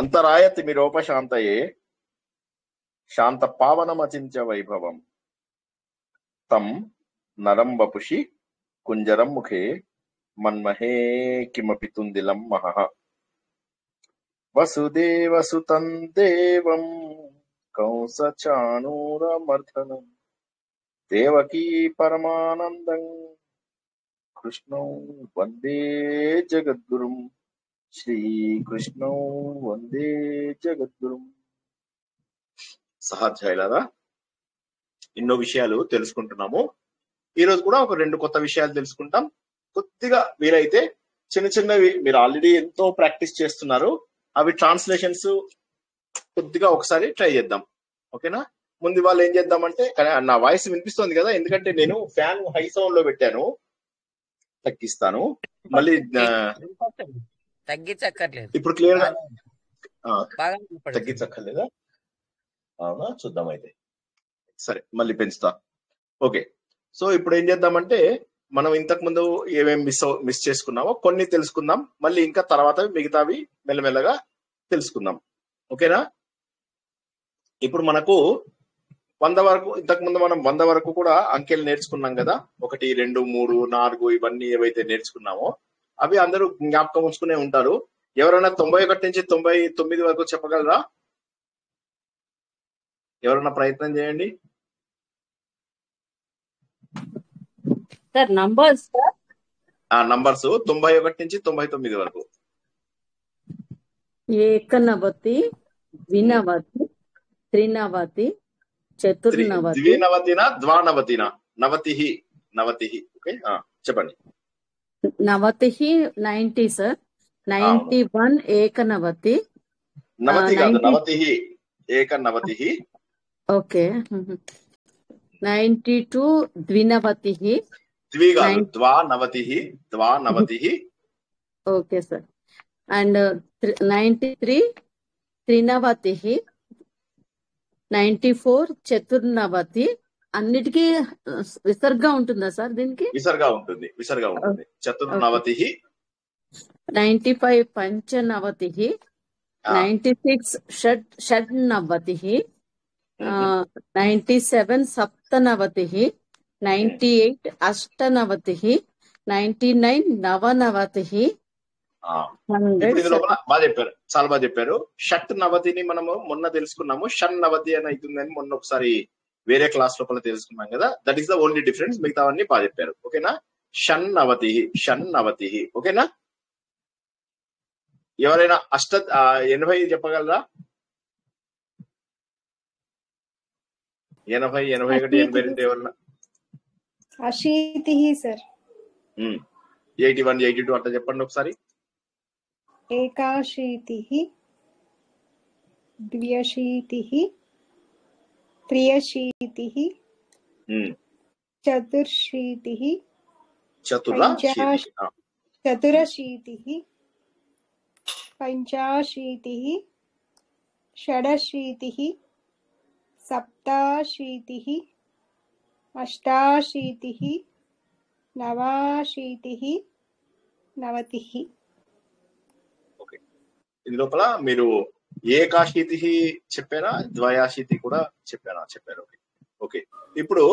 అంతరాయతిమిరోపశాంతయే శాంత పావనమచింత్య వైభవం తం నరం వపుషి కుంజరం ముఖే మన్మహే కిమపి తుందిలం మహః వసుదేవసుతం దేవం కంసచాణూరమర్దనం దేవకీ పరమానందం కృష్ణం వందే జగద్గురుం శ్రీకృష్ణం వందే జగద్గురుం. సహాధ్యాయులారా, ఎన్నో విషయాలు తెలుసుకుంటున్నాము. ఈ రోజు కూడా ఒక 2 కొత్త విషయాలు తెలుసుకుంటాం. కొద్దిగా వీలైతే చిన్న చిన్నవి మీరు ఆల్రెడీ ఎంతో ప్రాక్టీస్ చేస్తున్నారు, అవి ట్రాన్స్లేషన్స్ కొద్దిగా ఒకసారి ట్రై చేద్దాం. ఓకేనా? ముందు వాళ్ళు ఏం చేద్దామంటే, నా వాయిస్ వినిపిస్తుంది కదా, ఎందుకంటే నేను ఫ్యాన్ హై సౌండ్ లో పెట్టాను, తగ్గిస్తాను మళ్ళీ. తగ్గించక్కర్లేదు, ఇప్పుడు క్లియర్ గా తగ్గించక్కర్లేదా? అవునా, చూద్దాం అయితే. సరే, మళ్ళీ పెంచుతా. ఓకే, సో ఇప్పుడు ఏం చేద్దామంటే, మనం ఇంతకు ముందు ఏమేమి మిస్ చేసుకున్నామో కొన్ని తెలుసుకుందాం, మళ్ళీ ఇంకా తర్వాత మిగతావి మెల్లమెల్లగా తెలుసుకుందాం. ఓకేనా? ఇప్పుడు మనకు 100 వరకు, ఇంతకు ముందు మనం 100 వరకు కూడా అంకెలు నేర్చుకున్నాం కదా. 1, 2, 3, 4 ఇవన్నీ ఏవైతే నేర్చుకున్నామో అవి అందరూ జ్ఞాపకం ఉంచుకునే ఉంటారు. ఎవరైనా 91 నుంచి 99 వరకు చెప్పగలరా? ఎవరైనా ప్రయత్నం చేయండి. నంబర్స్ 91 నుంచి 99 వరకు. ఏకనవతి, ద్వినవతి, త్రినవతి, చతుర్నవతి. ద్వినవతినా ద్వానవతినా? నవతిహి. ఓకే, చెప్పండి. నవతి 90 సార్. 91 ఏకనవతి. నవతి కాదు, నవతిహి, ఏకనవతిహి. ఓకే. 92 ద్వినవతి. ద్వి కాదు, ద్వానవతిహి. Okay sir. అండ్ 93 త్రినవతి. 94 చతుర్నవతి. అన్నిటికీ విసర్గ ఉంటుందా సార్? దీనికి విసర్గ ఉంటుంది. చతుర్నవతి. 95 పంచనవతి. 96 షడ్నవతి. 97 సప్తనవతి. 98 అష్టనవతి. 99 నవనవతి. బాగా చెప్పారు, చాలా బాగా చెప్పారు. షట్ నవతిని మనము మొన్న తెలుసుకున్నాము, షణ్ నవతి అని అవుతుందని మొన్న ఒకసారి వేరే క్లాస్ లోపల తెలుసుకున్నాం కదా. That is the only difference. మిగతావన్నీ బాగా చెప్పారు. ఓకేనా? షణ్ నవతి. ఓకేనా? ఎవరైనా 80 చెప్పగలరా? 80, 81, 82 ఎవరన్నా? అశీతి సార్. 81, 82 అట్లా చెప్పండి ఒకసారి. ఏకాశీతి, ద్వ్యశీతి, త్రియశీతి, చతుర్శీతి, చతురశీతి, పంచాశీతి, షడశీతి, సప్తాశీతి, అష్టాశీతి, నవాశీతి, నవతి. ఓకే, ఇది లోపల మీరు ఏకాశీతి చెప్పారా, ద్వయాశీతి కూడా చెప్పారు. ఓకే, ఇప్పుడు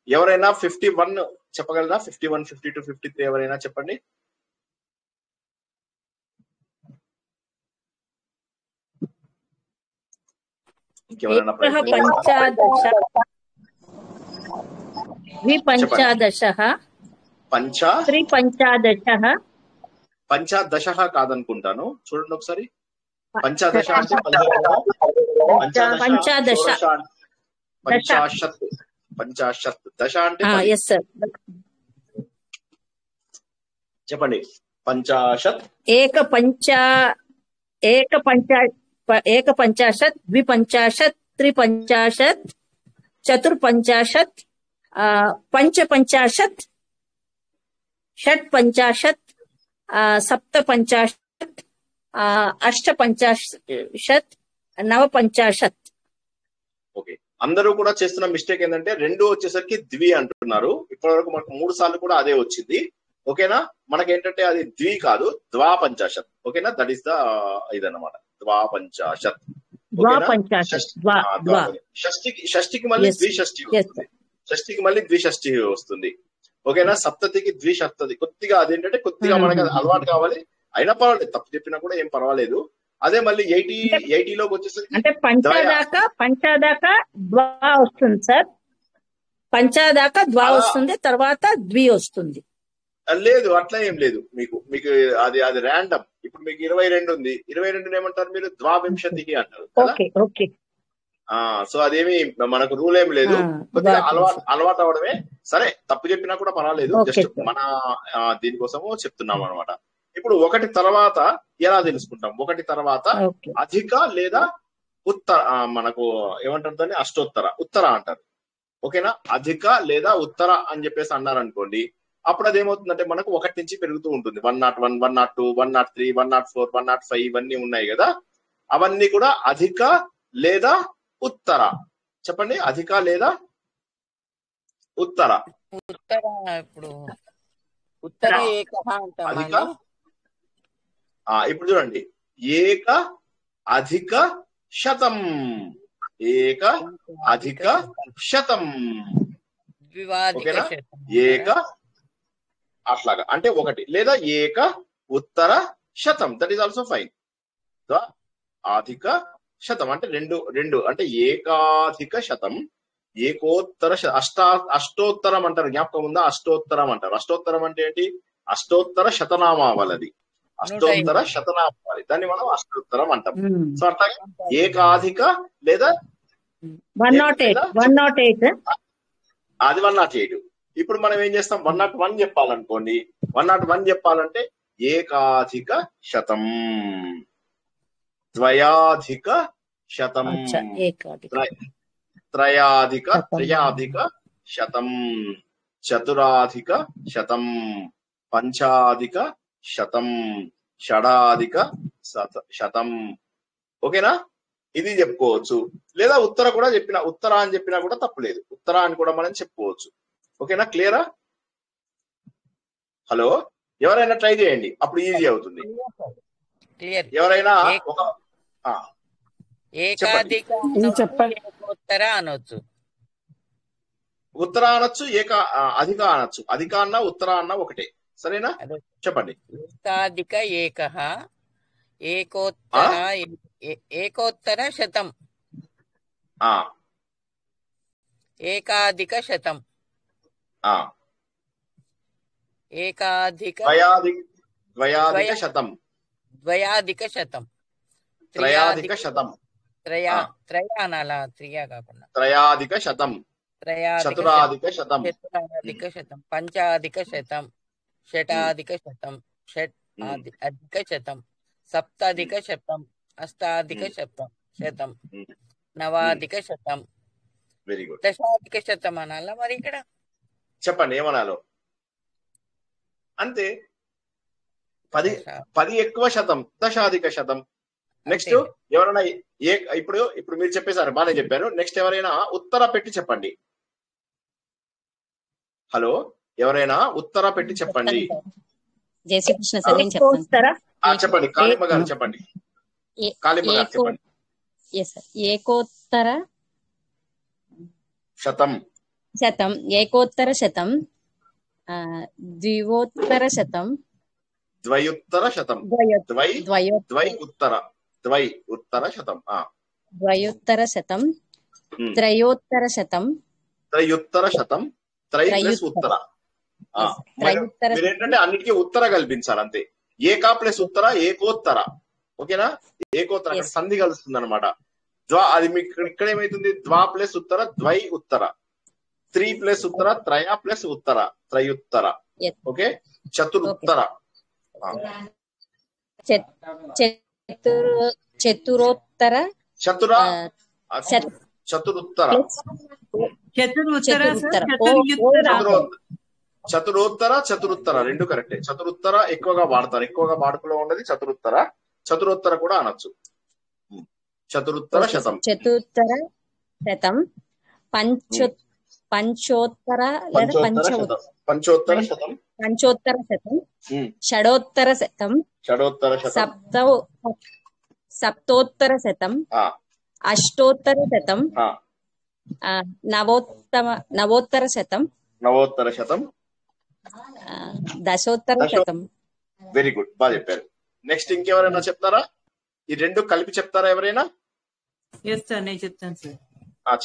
ఎవరైనా 51 చెప్పగలరా? 51, 52, 53 ఎవరైనా చెప్పండి. ఇంకెవరైనా పంచాదశ కాదనుకుంటాను, చూడండి ఒకసారి. పంచాదశ అంటే పంచాశత్. దశ అంటే చెప్పండి. పంచాశత్. ఏకపంచాశత్, ద్విపంచాశత్, త్రిపంచాశత్, చతుర్పంచాశత్, పంచపంచాశత్, షట్పంచాశత్, సప్తపంచాశత్, అష్టపంచాశత్, నవపంచాశత్. ఓకే, అందరూ కూడా చేస్తున్న మిస్టేక్ ఏంటంటే 2 వచ్చేసరికి ద్వి అంటున్నారు. ఇప్పటి వరకు మనకు 3 సార్లు కూడా అదే వచ్చింది. ఓకేనా? మనకేంటంటే అది ద్వి కాదు, ద్వాపంచాశత్. ఓకేనా? దట్ ఈస్ ద ఇదన్నమాట, ద్వాపంచాశత్. ఓకేనా? ద్వాపంచాశత్. ద్వా ద్వా ద్వాపంచ. షష్ఠికి మళ్ళీ ఎస్ ద్విషష్ఠి ఎస్ వస్తుంది. షష్ఠికి మళ్ళీ ద్విషష్ఠి వస్తుంది. ఓకేనా? సప్తతికి ద్విషప్తతి. కొద్దిగా అదేంటంటే కొద్దిగా మనకి అది అలవాటు కావాలి. అయినా పర్వాలేదు, తప్పు చెప్పినా కూడా ఏం పర్వాలేదు. అదే మళ్ళీ 80లోకి వచ్చేసరికి అంటే పంచాదాకా ద్వా వస్తుంది సార్. పంచాదాకా ద్వా అలా వస్తుంది, తర్వాత ద్వి వస్తుంది. లేదు, అట్లా ఏం లేదు. మీకు మీకు అది అది ర్యాండమ్. ఇప్పుడు మీకు 22 ఉంది, 22 ఏమంటారు మీరు? ద్వావింశతికి అంటారు కదా. Okay okay. సో అదేమి మనకు రూల్ ఏం లేదు. కొద్దిగా అలవాటు అవడమే. సరే, తప్పు చెప్పినా కూడా పర్వాలేదు. Okay just sir. మన దీనికోసము చెప్తున్నాం అనమాట. ఇప్పుడు ఒకటి తర్వాత ఎలా తెలుసుకుంటాం? ఒకటి తర్వాత ఓకే అధిక లేదా ఉత్తర, మనకు ఏమంటారు దాన్ని? అష్టోత్తర, ఉత్తర అంటారు. ఓకేనా? అధిక లేదా ఉత్తర అని చెప్పేసి అన్నారు అనుకోండి, అప్పుడు అదేమవుతుందంటే మనకు 1 నుంచి పెరుగుతూ ఉంటుంది. 101, 102, 103, 104, 105 ఇవన్నీ ఉన్నాయి కదా. అవన్నీ కూడా అధిక లేదా ఉత్తర. చెప్పండి, అధిక లేదా ఉత్తర? ఉత్తర. ఇప్పుడు ఉత్తర ఏకః అధిక. అంటామండి. ఇప్పుడు చూడండి, ఏక అధిక శతం. ఏక అధిక శతం. ద్వివాధిక ఓకేనా? శతం ఏక అంటారా? అట్లాగా అంటే 1 లేదా ఏక ఉత్తర శతం. That is also fine. అధిక శతం అంటే రెండు అంటే ఏకాధిక శతం, ఏకోత్తర అష్టోత్తరం అంటారు. జ్ఞాపకం ఉందా? అష్టోత్తరం అంటారు. అష్టోత్తరం అంటే ఏంటి? అష్టోత్తర శతనామావళి. అష్టోత్తర శతనామావళి, దాన్ని మనం అష్టోత్తరం అంటాం. సో అట్లాగే ఏకాధిక లేదా 108. అది 108. ఇప్పుడు మనం ఏం చేస్తాం? 101 చెప్పాలనుకోండి. 101 చెప్పాలంటే ఏకాధిక శతం, ద్వయాధిక శతం, త్రయాధిక శతం, చతురాధిక శతం, పంచాధిక శతం, షడాధిక శతం. ఓకేనా? ఇది చెప్పుకోవచ్చు. లేదా ఉత్తర కూడా ఉత్తర అని చెప్పినా కూడా తప్పులేదు. ఉత్తర అని కూడా మనం చెప్పుకోవచ్చు. ఓకేనా? క్లియరా? హలో, ఎవరైనా ట్రై చేయండి, అప్పుడు ఈజీ అవుతుంది. ఎవరైనా ఒక ఏకాధిక ఏకోత్తర అనొచ్చు. ఉత్తర అనొచ్చు, అధిక అనొచ్చు. అధిక అన్న ఉత్తర అన్న ఒకటే. సరేనా? చెప్పండి. ఏకాధిక ఏకః, ఏకోత్తర శతం, ఏకాధిక శతం, ఏకాధిక ద్వయాధిక శతం, ద్వయాధిక శతం, త్రయాధిక శతం, త్రయానాలా త్రియా కాకుండా త్రయాధిక శతం, చతురాధిక శతం, చతురాధిక శతం, పంచాధిక శతం, షటాధిక శతం, అధిక శతం, సప్తాధిక శతం, అష్టాధిక శతం, నవాధిక శతం, వెరీ గుడ్. దశాధిక శతం అనాలా మరి ఇక్కడ? చెప్పండి ఏమనాలో. అంతే. 10 ఎక్కువ శతం, దశాధిక శతం. నెక్స్ట్ ఎవరైనా ఇప్పుడు మీరు చెప్పేసారు, బాగానే చెప్పారు. నెక్స్ట్ ఎవరైనా ఉత్తర పెట్టి చెప్పండి. హలో, ఎవరైనా ఉత్తర పెట్టి చెప్పండి. జయశ్రీకృష్ణ సార్ నేను చెప్తాను. చెప్పండి కాళిమ్మ గారు, చెప్పండి. కాళిమ్మ గారు చెప్పండి. ఏకోత్తర శతం, ఏకోత్తర శతం, ద్వివోత్తర శతం, ద్వయుత్తర శతం, ఉత్తర శతం, ద్వయోత్తర శతం, త్రయోత్తర శతం, త్రయుత్తర శతం, ప్లస్ ఉత్తర. మీరేంటంటే అన్నిటికీ ఉత్తర కల్పించాలి అంతే. ఏకా ప్లస్ ఉత్తర, ఏకోత్తర. ఓకేనా? ఏకోత్తర అక్కడ సంధి కలుస్తుంది అనమాట. అది మీకు ఇక్కడ ఏమైతుంది? ద్వా ప్లస్ ఉత్తర, ద్వై ఉత్తర. 3 ప్లస్ ఉత్తర, త్రయ ప్లస్ ఉత్తర, త్రయుత్తర. ఓకే? చతురుత్తర, చతురోత్తర, చతురుత్తర రెండు కరెక్టే. చతురుత్తర ఎక్కువగా వాడతారు, ఎక్కువగా వాడుకలో ఉన్నది చతురుత్తర. చతురోత్తర కూడా అనొచ్చు. చతురుత్తర శతం, చతురుత్తర శతం, పంచోత్తర లేదా పంచోత్తర శతం, పంచోత్తర శతం, షడోత్తర శతం, సప్తోత్తరశతం ఆ, అష్టోత్తరశతం ఆ, నవోత్తరశతం నవోత్తర శతం దశోత్తరశతం. వెరీ గుడ్, బాగా చెప్పారు. నెక్స్ట్ ఇంకెవరైనా చెప్తారా? ఈ రెండు కలిపి చెప్తారా ఎవరైనా? ఎస్ సార్, నేను చెప్తాను సార్.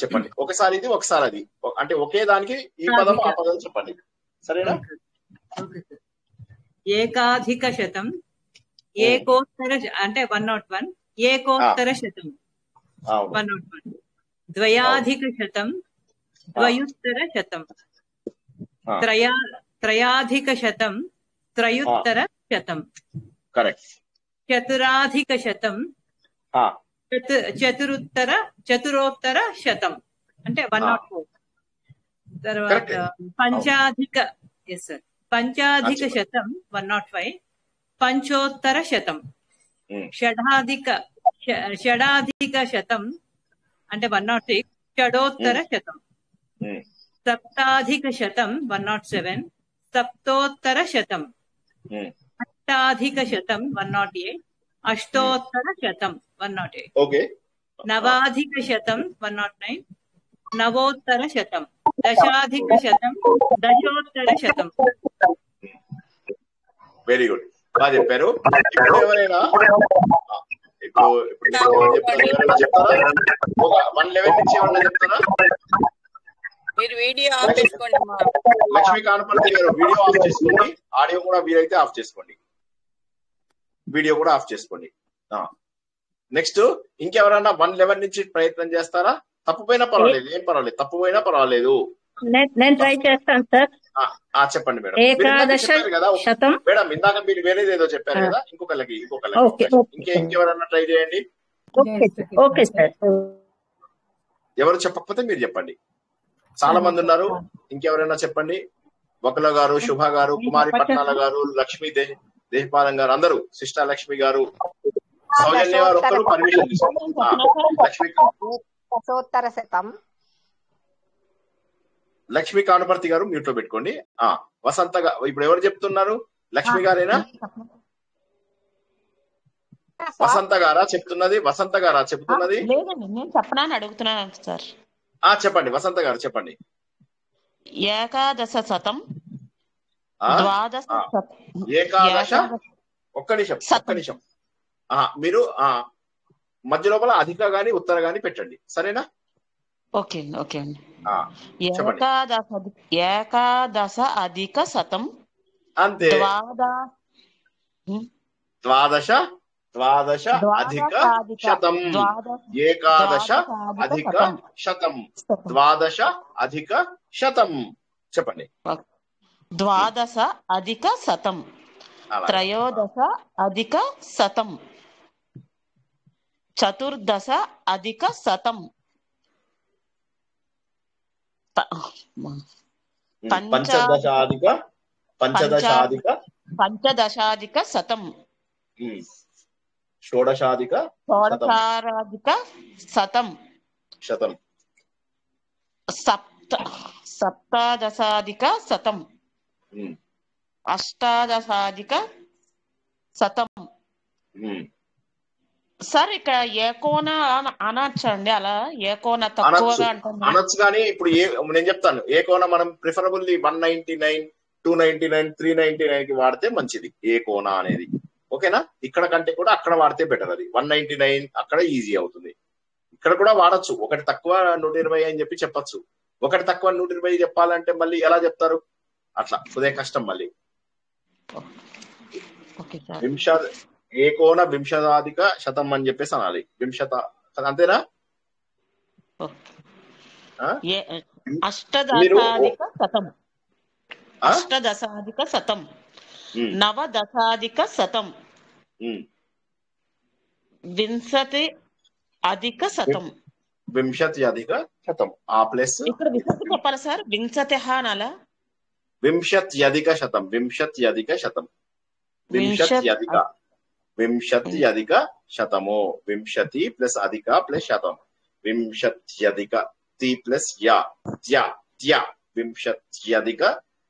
చెప్పండి. ఒకసారి ఇది ఒకసారి అది, అంటే ఒకే దానికి ఈ పదం ఆ పదం చెప్పండి. సరేనా? Okay sir. ఏకాధిక శతం ఏకోత్తర అంటే 101 ఏకోత్తర శతం అవును. 101 ద్వయాధిక శతం ద్వయుత్తర శతం త్రయాధిక శతం త్రయుత్తర శతం కరెక్ట్. చతురాధిక శతం చతురోత్తర శతం అంటే 104. తర్వాత పంచాధిక ఎస్ సార్ పంచాధిక శతం 105 పంచోత్తర శతం షడాధిక శతం అంటే 106 షడోత్తర శతం సప్తాధిక శతం 107 సప్తోత్తర శతం అష్టాధిక శతం 108 అష్టోత్తర శతం 108 ఓకే. నవాధిక శతం 109 నవోత్తర శతం దశాధిక శతం దశోత్తర శతం. వెరీ గుడ్, బాగా చెప్పారు. ఇప్పుడు ఎవరైనా ఎవరైనా చెప్తారా? ఒక 111 నుంచి ఏమన్నా చెప్తారా? మీరు వీడియో ఆఫ్ చేసుకోండి. లక్ష్మీ కానపర్తి గారు వీడియో ఆఫ్ చేసుకోండి, ఆడియో కూడా వీలైతే ఆఫ్ చేసుకోండి, వీడియో కూడా ఆఫ్ చేసుకోండి. నెక్స్ట్ ఇంకెవరన్నా 111 నుంచి ప్రయత్నం చేస్తారా? తప్పుపోయినా పర్వాలేదు, ఏం పర్వాలేదు, తప్పుపోయినా పర్వాలేదు. నేను ట్రై చేస్తాను సార్. చెప్పండి మేడం. ఏకాదశ శతం. మేడం ఇందాక మీరు వేరేది ఏదో చెప్పారు కదా, ఇంకొకళ్ళకి ఇంకెవరన్నా ట్రై చేయండి. Okay sir. ఎవరు చెప్పకపోతే మీరు చెప్పండి, చాలా మంది ఉన్నారు. ఇంకెవరైనా చెప్పండి. వకుల గారు, శుభ గారు, కుమారి పట్నాల గారు, లక్ష్మీ దేశపాలం గారు, అందరూ, శిష్టా లక్ష్మి గారు, సౌజన్య గారు ఒక్కరు పర్మిషన్ దశోత్తర శతం. లక్ష్మీ కానుపర్తి గారు మ్యూట్ లో పెట్టుకోండి. వసంత ఇప్పుడు ఎవరు చెప్తున్నారు? లక్ష్మి గారేనా? వసంత గారా చెప్తున్నది? వసంత గారా చెప్తున్నది? లేదండి, నేను చెప్పనని అడుగుతున్నాను సార్. చెప్పండి వసంత గారు చెప్పండి. ఏకాదశ శతం ద్వాదశ ఏకాదశ ఒక్క నిమిషం మీరు మధ్య లోపల అధిక గాని ఉత్తర గాని పెట్టండి, సరేనా? ఓకే ఓకే అండి. ఏకాదశ అధిక శతం అంతే. ద్వాదశ అధిక శతం ఏకాదశ అధిక శతం ద్వాదశ అధిక శతం చెప్పండి. ద్వాదశ అధిక శతం త్రయోదశ అధిక శతం చతుర్దశ అధిక శతం పంచదశాధిక శతం షోడశాధిక శతం సప్తదశాధిక శతం అష్టాదశాధిక శతం. సార్ ఇక్కడ ఏకోన అనొచ్చండి, అలా ఏకోన తక్కువగా అనొచ్చు కానీ ఇప్పుడు నేను చెప్తాను. ఏకోన మనం ప్రిఫరబుల్లీ 199, 299, 399 కి వాడితే మంచిది ఏకోన అనేది. ఓకేనా? ఇక్కడ కంటే కూడా అక్కడ వాడితే బెటర్. అది 199 అక్కడ ఈజీ అవుతుంది. ఇక్కడ కూడా వాడచ్చు. ఒకటి తక్కువ 120 అని చెప్పి చెప్పచ్చు. ఒకటి తక్కువ 120 చెప్పాలంటే మళ్ళీ ఎలా చెప్తారు? అట్లా ఉదయం కష్టం. మళ్ళీ ఏకోన వింశతాధిక శతం అని చెప్పేసి అనాలి. అంతేనా? అష్టదశాధిక శతం అష్టదశాధిక శతం నవదశాధిక శతం వింశతి అధిక శతం వింశతి అధిక శతం ప్లస్ ఇక్కడ వింశతి చెప్పాలి సార్. వింశతి అనాలా? వింశత్యధిక శతం వింశత్యధిక శతం వింశత్యధిక శతము వింశతి ప్లస్ అధిక ప్లస్ శతం వింశత్యధిక తి ప్లస్ వింశత్యధిక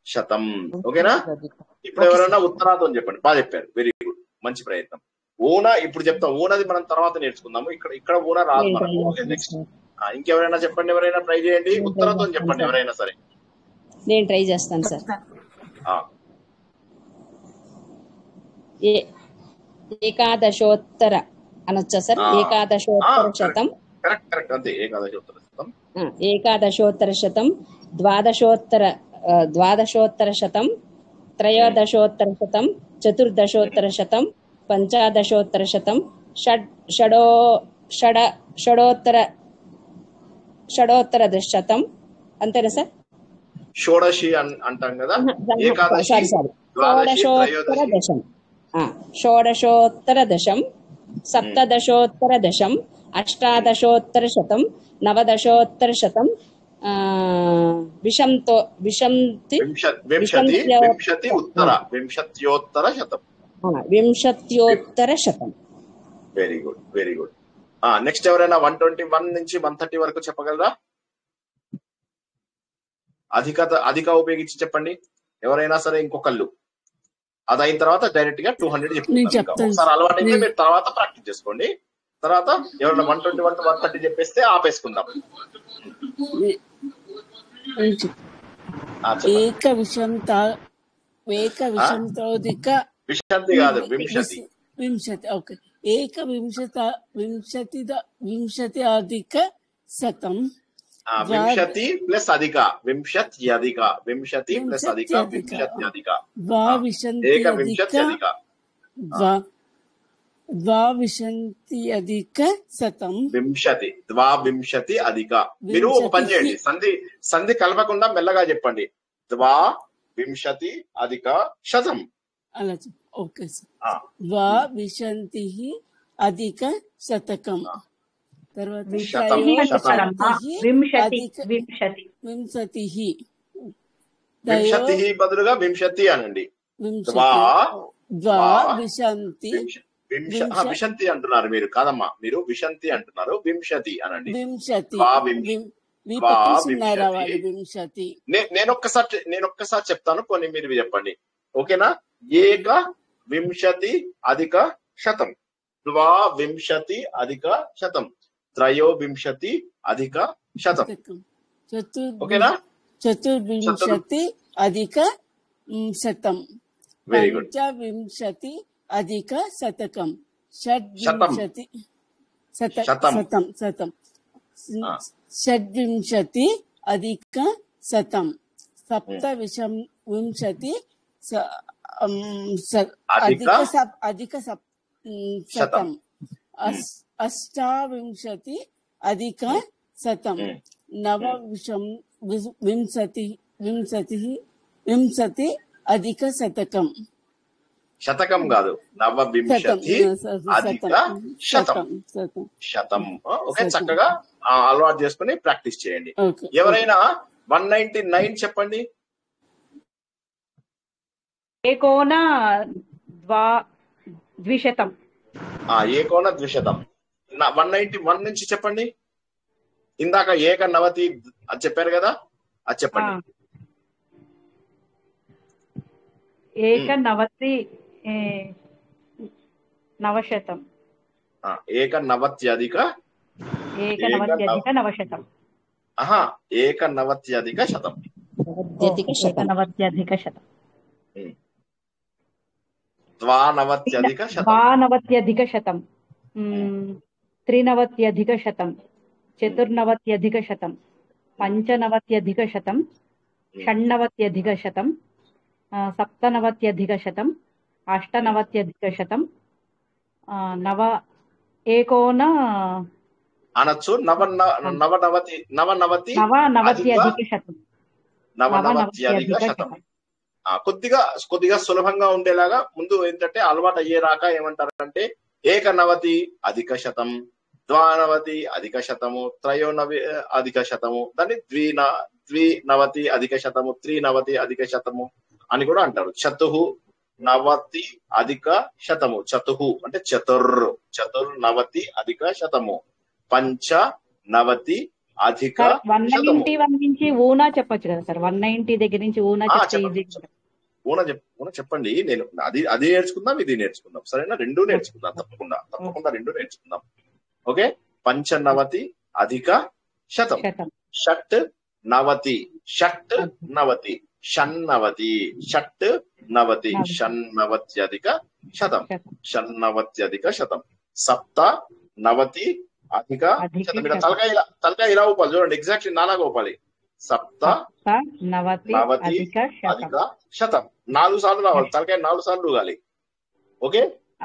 శతం. ఓకేనా? ఇప్పుడు ఎవరైనా ఉత్తరార్థం చెప్పండి. బాగా చెప్పారు, వెరీ గుడ్, మంచి ప్రయత్నం. ఊనా ఇప్పుడు చెప్తాం. ఊనది మనం తర్వాత నేర్చుకుందాము. ఇక్కడ ఊన రాదు మనకు. ఓకే, నెక్స్ట్ ఇంకెవరైనా చెప్పండి. ఎవరైనా ట్రై చేయండి. ఉత్తరతో చెప్పండి ఎవరైనా సరే. నేను ట్రై చేస్తాను సార్. ఏకాదశోత్తర అనొచ్చా సార్? ఏకాదశోత్తర శతం. కరెక్ట్ అంతే. ఏకాదశోత్తర శతం. ఏకాదశోత్తర శతం, ద్వాదశోత్తర శతం, త్రయోదశోత్తర శతం, చతుర్దశోత్తర శతం, పంచదశోత్తర శతం, షడోత్తర శతం. అంతేనా సార్? షోడశి అంటాం కదా. షోడశోత్తర దశం, షోడశోత్తర దశం, సప్తదశోత్తర దశం, అష్టాదశోత్తర శతం, నవదశోత్తర శతం, వింశత్యోత్తర శతం. Very good, very good. Next ఎవరైనా 121 నుంచి 130 వరకు చెప్పగలరా? అధిక ఉపయోగించి చెప్పండి ఎవరైనా సరే. ఇంకొకళ్ళు అది అయిన తర్వాత డైరెక్ట్ గా 200 చెప్తాను. ఒకసారి అలవాటు అయితే మీరు తర్వాత ప్రాక్టీస్ చేసుకోండి. తర్వాత ఎవరైనా 121 to 130 చెప్పేస్తే ఆపేసుకుందాం. విశంతి కాదు, వింశతి. ఓకే. వింశతి అధిక శతం. వింశతి ప్లస్ అధిక, వింశత్యధిక, వింశతి ప్లస్ అధిక, వింశత్యధిక, ఏకవింశతి అధిక, ద్వావింశతి అధిక శతం. వింశతి, ద్వావింశతి అధిక. మీరు ఒక పని చేయండి, సంధి కలపకుండా మెల్లగా చెప్పండి. ద్వావింశతి అధిక శతం. అలా ఓకే సార్. ద్వావింశతి అధిక శతకం. తర్వాత వింశతి బదులుగా వింశతి అనండి. విశంతి అంటున్నారు మీరు, కాదమ్మా, మీరు విశంతి అంటున్నారు. వింశతి అనండి. నేను ఒక్కసారి చెప్తాను, కొన్ని మీరు చెప్పండి. ఓకేనా? ఏక వింశతి అధిక శతం, ద్వావింశతి అధిక శతం, త్రయోవింశతి అధిక శతం. ఓకేనా? చతుర్వింశతి అధిక శతం, వెరీ గుడ్. పంచవింశతి అధిక శతకం, షడ్వింశతి షడ్వింశతి అధిక శతం, సప్తవింశతి అధిక శతం, అష్టావింశతి అధిక శతం, వింశతి అధిక శతకం. శతకం కాదు, నవవింశతి అధిక శతం. శతం. ఓకే, చక్కగా అలవాటు చేసుకుని ప్రాక్టీస్ చేయండి. ఎవరైనా 199 చెప్పండి. ఏకోన ద్విశతం. ఏకోన ద్విశతం. 191 నుంచి చెప్పండి. ఇందాక ఏక నవతి అది చెప్పారు కదా, అది చెప్పండి. ఏక నవతి నవశతం. ఏక నవత్యధిక నవశతం. ఏక నవత్యధిక శతం. నవత్యధిక శతం. ద్వానవత్యధిక శతం. ద్వానవత్యధిక శతం, త్రినవత్యధిక శతం, చతుర్నవత్యధిక శతం, పంచనవత్యధిక శతం, షణ్ణవత్యధిక శతం, సప్తనవత్యధిక శతం, అష్టనవత్యధిక శతం, ఏకోన అనొచ్చు. నవనవతి అధిక శతం. నవనవతి అధిక శతం. కొద్దిగా సులభంగా ఉండేలాగా ముందు ఏంటంటే అలవాటు అయ్యేరాక ఏమంటారంటే ఏకనవతి అధిక శతం, ద్వానవతి అధిక శతము, త్రయోనవి అధిక శతము, దాన్ని ద్వినవతి అధిక శతము, త్రినవతి అధిక శతము అని కూడా అంటారు. చతుర్నవతి అధిక శతము, చతుహు అంటే చతుర్నవతి అధిక శతము, పంచనవతి అధిక 191 నుంచి ఊనా చెప్పొచ్చు కదా సార్. 190 దగ్గర నుంచి ఊనా చెప్తే ఊన చెప్పండి. నేను అది నేర్చుకుందాం, ఇది నేర్చుకుందాం. సరేనా? రెండు నేర్చుకుందాం, తప్పకుండా రెండు నేర్చుకుందాం. ఓకే. పంచనవతి అధిక శతం. షట్ నవతి, షట్ నవతి, షన్నవతి, షట్ నవతి, షన్నవత్యధిక శతం, షన్నవత్యధిక శతం. సప్త నవతి అధిక శతం. ఇక్కడ తలకాయ ఇలా ఊపాలి చూడండి, ఎగ్జాక్ట్లీ నాలాగా ఊపాలి. సప్త నవతి అధిక శతం. 4 సార్లు రావాలి, తలకాయ 4 సార్లు ఊగాలి. ఓకే.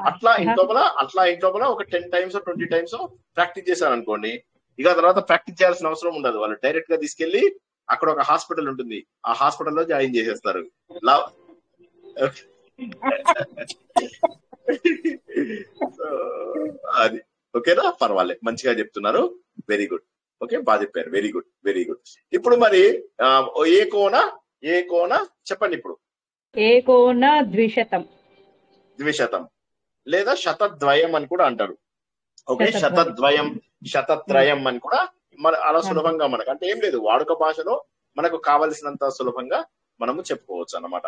అట్లా ఇంట్లోపల ఒక 10 టైమ్స్ 20 టైమ్స్ ప్రాక్టీస్ చేశారనుకోండి, ఇక తర్వాత ప్రాక్టీస్ చేయాల్సిన అవసరం ఉండదు. వాళ్ళు డైరెక్ట్ గా తీసుకెళ్లి అక్కడ ఒక హాస్పిటల్ ఉంటుంది, ఆ హాస్పిటల్లో జాయిన్ చేసేస్తారు. అది ఓకేనా? పర్వాలేదు, మంచిగా చెప్తున్నారు. Very good. ఓకే, బాగా చెప్పారు. Very good, very good. ఇప్పుడు మరి ఏ కోణ చెప్పండి. ఇప్పుడు ఏకోన ద్విశతం, ద్విశతం లేదా శతద్వయం అని కూడా అంటారు. ఓకే, శతద్వయం, శతత్రయం అని కూడా మన అలా సులభంగా మనకు అంటే ఏం లేదు, వాడుక భాషలో మనకు కావలసినంత సులభంగా మనము చెప్పుకోవచ్చు అన్నమాట.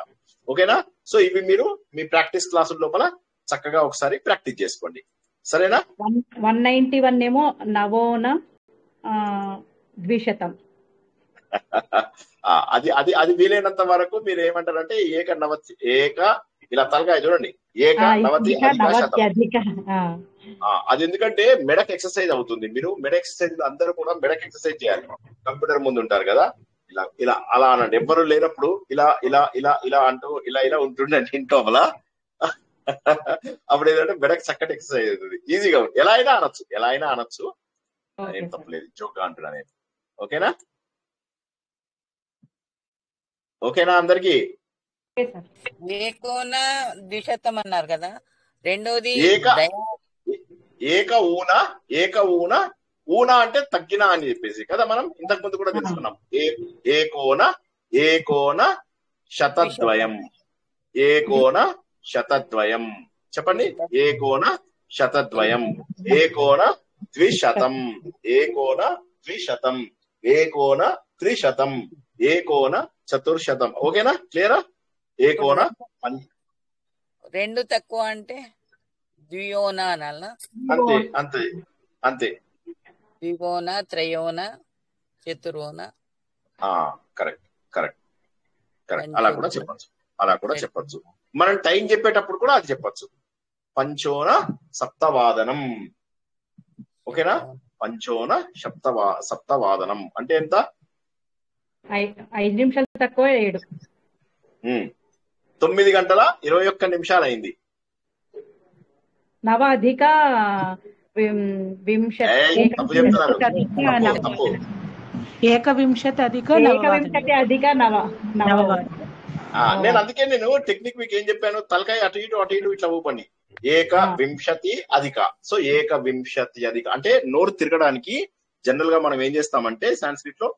ఓకేనా? సో ఇవి మీరు మీ ప్రాక్టీస్ క్లాసుల లోపల చక్కగా ఒకసారి ప్రాక్టీస్ చేసుకోండి. సరేనా? 191 ఏమో నవోన ద్విశతం. అది అది అది వీలైనంత వరకు మీరు ఏమంటారంటే ఏక ఇలా తలకాయ చూడండి, ఏక నవతి అధిక శతం. అది ఎందుకంటే మెడక్ ఎక్సర్సైజ్ అవుతుంది. మీరు మెడ ఎక్సర్సైజ్ అందరూ కూడా మెడక్ ఎక్సర్సైజ్ చేయాలి. కంప్యూటర్ ముందు ఉంటారు కదా, ఇలా ఇలా అలా అనండి. ఎవ్వరు లేనప్పుడు ఇలా ఇలా ఇలా ఇలా అంటూ ఇలా ఉంటుండండి ఇంట్లో. అప్పుడు ఏంటంటే మెడక్ చక్కటి ఎక్సర్సైజ్ అవుతుంది, ఈజీగా ఉంటుంది. ఎలా అయినా అనొచ్చు, ఏం తప్పలేదు. జోక్గా అంటున్నా నేను. ఓకేనా? ఓకేనా అందరికి? ఏకోన ద్విశతం అన్నారు కదా. రెండోది ఏక ఊన అంటే తగ్గిన అని చెప్పేసి కదా మనం ఇంతకు ముందు కూడా తెలుసుకున్నాం. ఏకోన శతద్వయం, ఏకోన శతద్వయం చెప్పండి. ఏకోన శతద్వయం, ఏకోన ద్విశతం, ఏకోన ద్విశతం, ఏకోన త్రిశతం, ఏకోన చతుర్శతం. ఓకేనా? క్లియరా? ఏకోన రెండు తక్కువ అంటే ద్వియోన అనాలనా? అంతే అంతే అంతే. ద్వికోన, త్రయోన, చతురోన. Correct correct correct. అలా కూడా చెప్పచ్చు. మనం టైం చెప్పేటప్పుడు కూడా అది చెప్పచ్చు. పంచోన సప్తవాదనం. ఓకేనా? పంచోన సప్తవాదనం అంటే ఎంత? 5 నిమిషాలు తక్కువ 7. 9 గంటల 21 నిమిషాలు అయింది. నవాధిక ఏకవింశతి అధిక నవ. నేను అందుకే నేను టెక్నిక్ మీకు ఏం చెప్పాను, తలకాయ అటు ఇటు ఇట్లా ఊపండి. ఏకవింశతి అధిక. సో ఏకవింశతి అధిక అంటే నోరు తిరగడానికి జనరల్ గా మనం ఏం చేస్తామంటే సాంస్క్రిట్ లో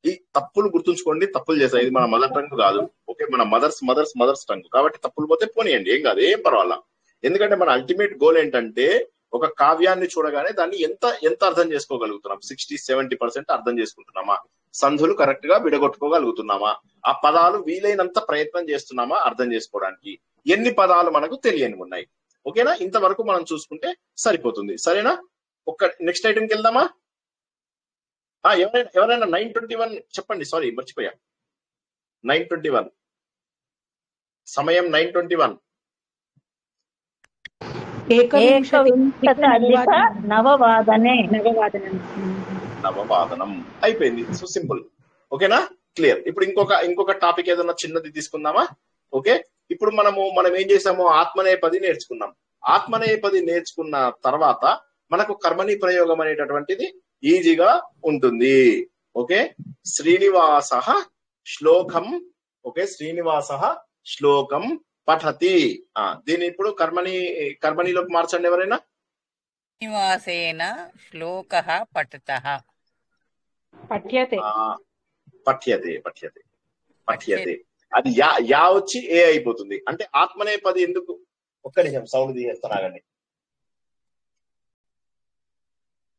ఈ తప్పులు గుర్తుంచుకోండి. తప్పులు చేస్తాం, ఇది మన మదర్ టంగ్ కాదు. ఓకే, మన మదర్స్ టంగ్ కాబట్టి తప్పులు పోతే పోనీయండి, ఏం కాదు, ఏం పర్వాలా. ఎందుకంటే మన అల్టిమేట్ గోల్ ఏంటంటే ఒక కావ్యాన్ని చూడగానే దాన్ని ఎంత అర్థం చేసుకోగలుగుతున్నాం. 60-70% అర్థం చేసుకుంటున్నామా? సంధులు కరెక్ట్ గా విడగొట్టుకోగలుగుతున్నామా? ఆ పదాలు వీలైనంత ప్రయత్నం చేస్తున్నామా అర్థం చేసుకోవడానికి? ఎన్ని పదాలు మనకు తెలియని ఉన్నాయి? ఓకేనా? ఇంతవరకు మనం చూసుకుంటే సరిపోతుంది. సరేనా? నెక్స్ట్ ఐటమ్కి వెళ్దామా? ఎవరైనా 9:21 చెప్పండి. సారీ మర్చిపోయా. 9:21 సమయం. 9:21 నవవాదనం అయిపోయింది. So simple. ఓకేనా? క్లియర్. ఇప్పుడు ఇంకొక టాపిక్ ఏదన్నా చిన్నది తీసుకుందామా? ఓకే, ఇప్పుడు మనం ఏం చేసాము? ఆత్మనేపది నేర్చుకున్నాం. ఆత్మనేపది నేర్చుకున్న తర్వాత మనకు కర్మణి ప్రయోగం అనేటటువంటిది ఈజీగా ఉంటుంది. ఓకే, శ్రీనివాస శ్లోకం పఠతి. దీన్ని ఇప్పుడు కర్మణిలోకి మార్చండి ఎవరైనా. శ్రీనివాసేన శ్లోకః పఠతః. పఠ్యతే. అది యా వచ్చి ఏ అయిపోతుంది. అంటే ఆత్మనేపది ఎందుకు? ఒక్క నిమిషం సౌండ్ తీసేస్తానాగండి.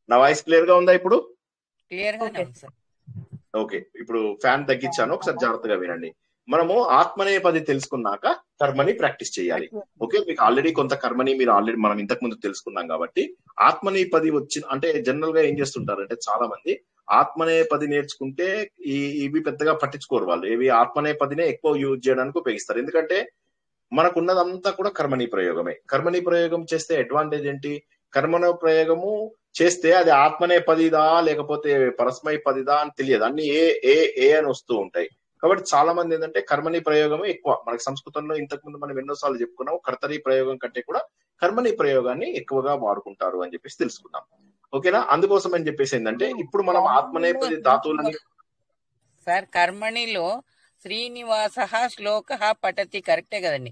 నా వాయిస్ క్లియర్ గా ఉందా ఇప్పుడు? క్లియర్ గా. ఓకే, ఇప్పుడు ఫ్యాన్ తగ్గించాను, ఒకసారి జాగ్రత్తగా వినండి. మనము ఆత్మనేపది తెలుసుకున్నాక కర్మని ప్రాక్టీస్ చేయాలి. ఓకే, మీకు ఆల్రెడీ కొంత కర్మని మనం ఇంతకు ముందు తెలుసుకున్నాం కాబట్టి ఆత్మనేపది అంటే జనరల్ గా ఏం చేస్తుంటారంటే చాలా మంది ఆత్మనేపది నేర్చుకుంటే ఇవి పెద్దగా పట్టించుకోరు వాళ్ళు. ఇవి ఆత్మనేపదినే ఎక్కువ యూజ్ చేయడానికి ఉపయోగిస్తారు. ఎందుకంటే మనకున్నదంతా కూడా కర్మని ప్రయోగమే. కర్మని ప్రయోగం చేస్తే అడ్వాంటేజ్ ఏంటి? కర్మణ ప్రయోగము చేస్తే అది ఆత్మనేపదిదా లేకపోతే పరస్మై పదిదా అని తెలియదు, అన్ని ఏ అని వస్తూ ఉంటాయి. కాబట్టి చాలా మంది ఏంటంటే కర్మని ప్రయోగమే ఎక్కువ. మనకి సంస్కృతంలో ఇంతకు ముందు మనం ఎన్నోసార్లు చెప్పుకున్నాం, కర్తరి ప్రయోగం కంటే కూడా కర్మని ప్రయోగాన్ని ఎక్కువగా వాడుకుంటారు అని చెప్పేసి తెలుసుకున్నాం. ఓకేనా? అందుకోసం అని చెప్పేసి ఏంటంటే ఇప్పుడు మనం ఆత్మనేపది ధాతువులని సార్ కర్మణిలో శ్రీనివాస శ్లోక పఠతి కరెక్టే కదండి.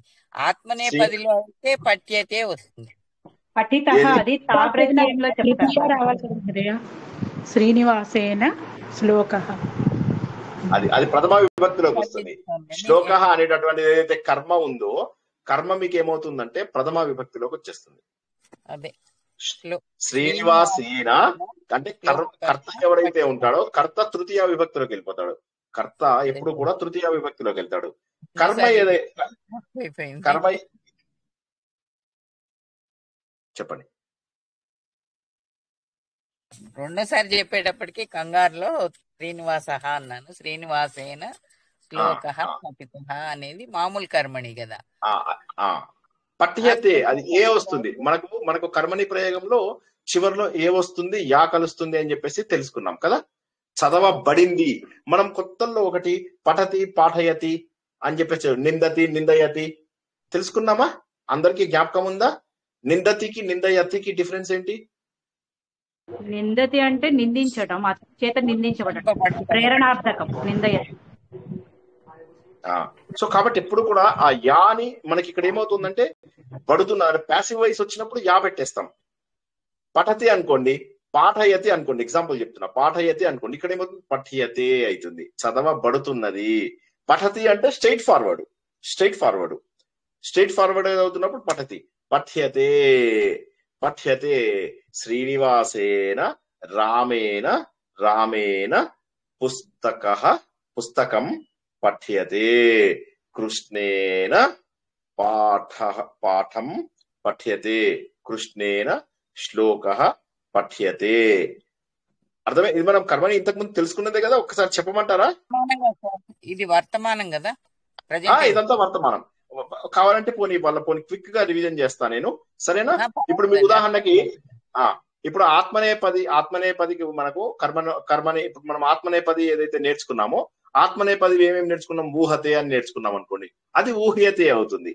ఆత్మనేపదిలో అయితే పఠ్యతే వస్తుంది. అది తాప్రత్యయంలో చెప్తారు. శ్రీనివాసేన శ్లోక అది ప్రథమ విభక్తిలోకి వస్తుంది. శ్లోక అనేటటువంటి ఏదైతే కర్మ ఉందో కర్మ మీకు ఏమవుతుందంటే ప్రథమ విభక్తిలోకి వచ్చేస్తుంది. అదే శ్రీనివాసేన అంటే కర్త ఎవరైతే ఉంటాడో కర్త తృతీయ విభక్తిలోకి వెళ్ళిపోతాడు. కర్త ఎప్పుడు కూడా తృతీయ విభక్తిలోకి వెళ్తాడు. కర్మ కర్మ చెప్పండి. రెండోసారి చెప్పేటప్పటికి కంగారులో శ్రీనివాస అన్నాను. శ్రీనివాసేన శ్లోక పఠిత అనేది మామూలు కర్మణి కదా. పఠ్యతే అది ఏ వస్తుంది మనకు కర్మని ప్రయోగంలో చివరిలో ఏ వస్తుంది, యా కలుస్తుంది అని చెప్పేసి తెలుసుకున్నాం కదా. చదవబడింది. మనం కొత్తల్లో ఒకటి పఠతి పాఠయతి అని చెప్పేసి నిందతి నిందయతి తెలుసుకున్నామా? అందరికి జ్ఞాపకం ఉందా? నిందతికి నిందయతికి డిఫరెన్స్ ఏంటి? నిందతి అంటే నిందించడం, చేత నిందించబడటం, ప్రేరణార్థకం నిందయతి. సో కాబట్టి ఎప్పుడు కూడా ఆ యాని మనకి ఇక్కడ ఏమవుతుందంటే పడుతున్నారు ప్యాసివ్ వాయిస్ వచ్చినప్పుడు యా పెట్టేస్తాం. పఠతి అనుకోండి, పాఠయతి అనుకోండి, ఎగ్జాంపుల్ చెప్తున్నా. పాఠయతి అనుకోండి, ఇక్కడ ఏమవుతుంది? పఠ్యతే అవుతుంది, చదవబడుతున్నది. పఠతి అంటే స్ట్రైట్ ఫార్వర్డ్ అవుతున్నప్పుడు పఠతి. పఠ్యతే పఠ్యతే శ్రీనివాసేన రామేణ పుస్తకం పఠ్యతే కృష్ణేన పాఠం పఠ్యతే కృష్ణేన శ్లోక పఠ్యతే. అర్థమే? ఇది మనం కర్మని ఇంతకు ముందు తెలుసుకున్నదే కదా, ఒక్కసారి చెప్పమంటారా? ఇది వర్తమానం కదా, ఇదంతా వర్తమానం. కావాలంటే పోనీ క్విక్ గా రివిజన్ చేస్తా నేను, సరేనా? ఇప్పుడు మీ ఉదాహరణకి ఇప్పుడు ఆత్మనేపదికి మనకు కర్మని ఇప్పుడు మనం ఆత్మనేపది ఏదైతే నేర్చుకున్నామో ఆత్మనేపది ఏమేమి నేర్చుకున్నాం? ఊహతే అని నేర్చుకున్నాం అనుకోండి, అది ఊహ్యతే అవుతుంది.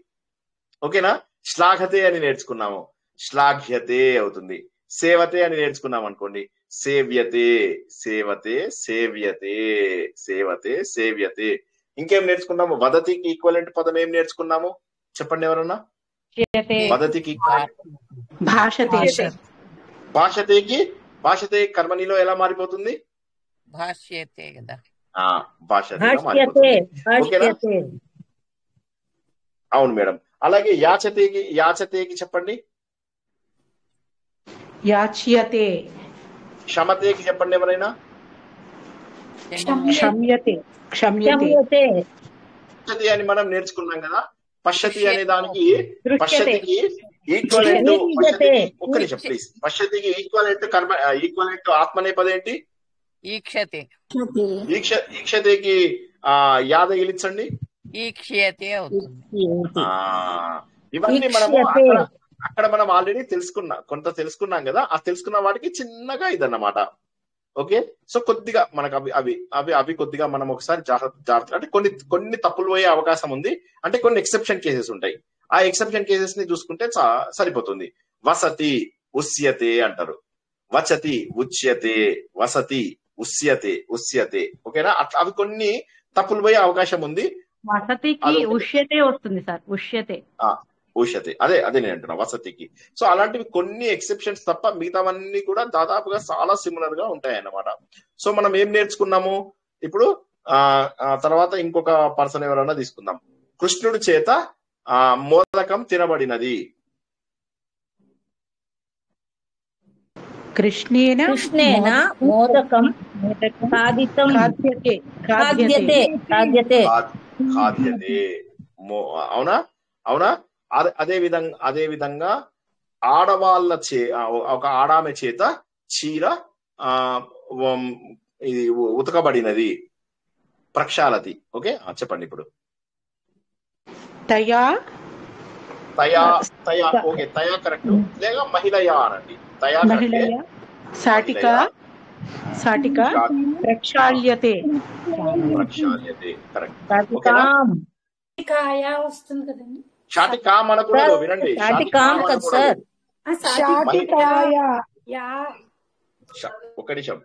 ఓకేనా? శ్లాఘతే అని నేర్చుకున్నాము, శ్లాఘ్యతే అవుతుంది. సేవతే అని నేర్చుకున్నాం అనుకోండి, సేవ్యతే సేవ్యతే. ఇంకేం నేర్చుకున్నాము? వదతికి ఈక్వలెంట్ పదం ఏం నేర్చుకున్నాము చెప్పండి ఎవరన్నా? వదతికి భాషతే కర్మనిలో ఎలా మారిపోతుంది? భాష్యతే కదా. అవును మేడం. అలాగే యాచతేకి చెప్పండి. యాచ్యతే. క్షమతేకి చెప్పండి ఎవరైనా? క్షమ్యతే అని మనం నేర్చుకున్నాం కదా. పశ్యతి అనే దానికి పశ్యతికి ఈక్వలెంట్ ఒక్క నిమిషం ప్లీజ్. పశ్యతికి ఈక్వలెంట్ ఆత్మనేపది ఏంటి? ఈక్షతేకి యాద ఇలిచండి. ఇవన్నీ మనము అక్కడ మనం ఆల్రెడీ కొంత తెలుసుకున్నాం కదా. ఆ తెలుసుకున్న వాటికి చిన్నగా ఇదన్నమాట. ఓకే, సో కొద్దిగా మనకు అవి కొద్దిగా మనం ఒకసారి జాగ్రత్త అంటే కొన్ని తప్పులు పోయే అవకాశం ఉంది. అంటే కొన్ని ఎక్సెప్షన్ కేసెస్ ఉంటాయి. ఆ ఎక్సెప్షన్ కేసెస్ ని చూసుకుంటే సరిపోతుంది. వసతి ఉస్యతే అంటారు, వచతి ఉచ్యతే, వసతి ఉస్యతే. ఓకేనా? అట్లా అవి కొన్ని తప్పులు పోయే అవకాశం ఉంది. వసతికి ఉష్యతే వస్తుంది సార్. ఉష్యతే అదే నేను అంటున్నా, వసతికి. సో అలాంటివి కొన్ని ఎక్సెప్షన్స్ తప్ప మిగతావన్నీ కూడా దాదాపుగా చాలా సిమిలర్ గా ఉంటాయి అన్నమాట. సో మనం ఏం నేర్చుకున్నాము ఇప్పుడు? తర్వాత ఇంకొక పర్సన్ ఎవరైనా తీసుకుందాం. కృష్ణుడి చేత మోదకం తినబడినది. కృష్ణేన మోదకం ఖాదితం ఖాద్యతే ఖాద్యతే. అవునా అవునా? అదే విధంగా ఆడవాళ్ళ ఒక ఆడామె చేత చీర ఇది ఉతకబడినది, ప్రక్షాళతి. ఓకే, చెప్పండి ఇప్పుడు. తయా తయా తయా ఓకే, తయా కరెక్ట్. లేక మహిళయా అనండి. తయా కరెక్టే. సాటిక సాటిక ప్రక్షాళ్యతే ప్రక్షాళ్యతే కరెక్ట్. ఓకేనా? వస్తుంది కదండి. షాటికాం అనకూడదు, వినండి. షాటికాం కదా సార్. ఒక నిమిషం.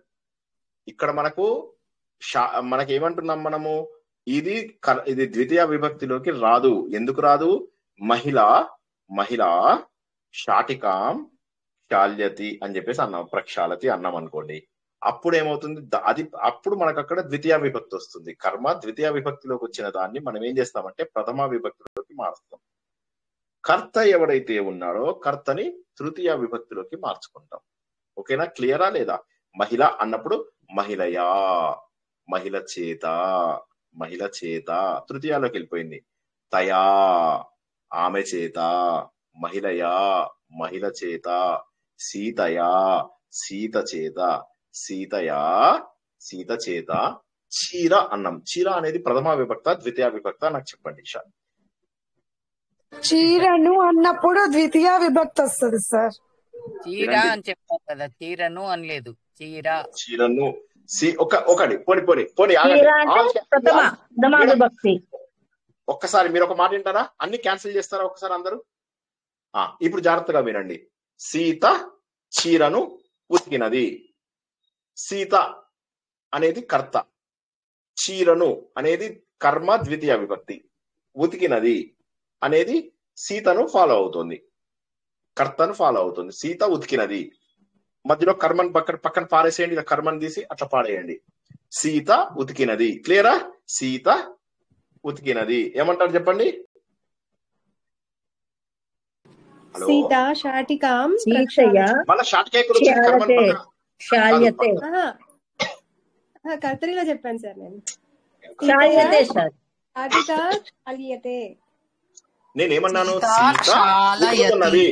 ఇక్కడ మనకి ఏమంటున్నాం మనము, ఇది ద్వితీయ విభక్తిలోకి రాదు. ఎందుకు రాదు? మహిళ షాటికాం శాల్యతి అని చెప్పేసి అన్నాం, ప్రక్షాళతి అన్నాం అనుకోండి. అప్పుడు ఏమవుతుంది? అప్పుడు మనకు అక్కడ ద్వితీయ విభక్తి వస్తుంది. కర్మ ద్వితీయ విభక్తిలోకి వచ్చిన దాన్ని మనం ఏం చేస్తామంటే ప్రథమ విభక్తిలోకి మారుస్తాం. కర్త ఎవడైతే ఉన్నాడో కర్తని తృతీయ విభక్తిలోకి మార్చుకుంటాం. ఓకేనా? క్లియరా లేదా? మహిళ అన్నప్పుడు మహిళయా, మహిళ చేత తృతీయాలోకి వెళ్ళిపోయింది. తయా ఆమె చేత, మహిళయా మహిళ చేత, సీతయా సీత చేత, చీర అన్నం. చీర అనేది ప్రథమ విభక్త ద్వితీయ విభక్త నాకు చెప్పండి. చీరను అన్నప్పుడు ద్వితీయ విభక్తి వస్తుంది సార్. చీర అని చెప్పారు కదా, చీరను అనలేదు. చీరను ఒకటి పోనీ ఒక్కసారి మీరు ఒక మాట వింటారా? అన్ని క్యాన్సిల్ చేస్తారా ఒక్కసారి అందరూ? ఇప్పుడు జాగ్రత్తగా వినండి. సీత చీరను ఉతికినది. సీత అనేది కర్త, చీరను అనేది కర్మ ద్వితీయ విభక్తి, ఉతికినది అనేది సీతను ఫాలో అవుతుంది, కర్తను ఫాలో అవుతుంది. సీత ఉతికినది, మధ్యలో కర్మను పక్కన పారేసేయండి, ఇలా కర్మను తీసి అట్లా పాడేయండి. సీత ఉతికినది. క్లియరా? సీత ఉతికినది. ఏమంటారు చెప్పండి? సీత శాటికాం మళ్ళా షాటికేకులు కర్తరిలో చెప్పాను సార్ నేను. నేనేమన్నాను? సీత ఉతుకుతున్నది.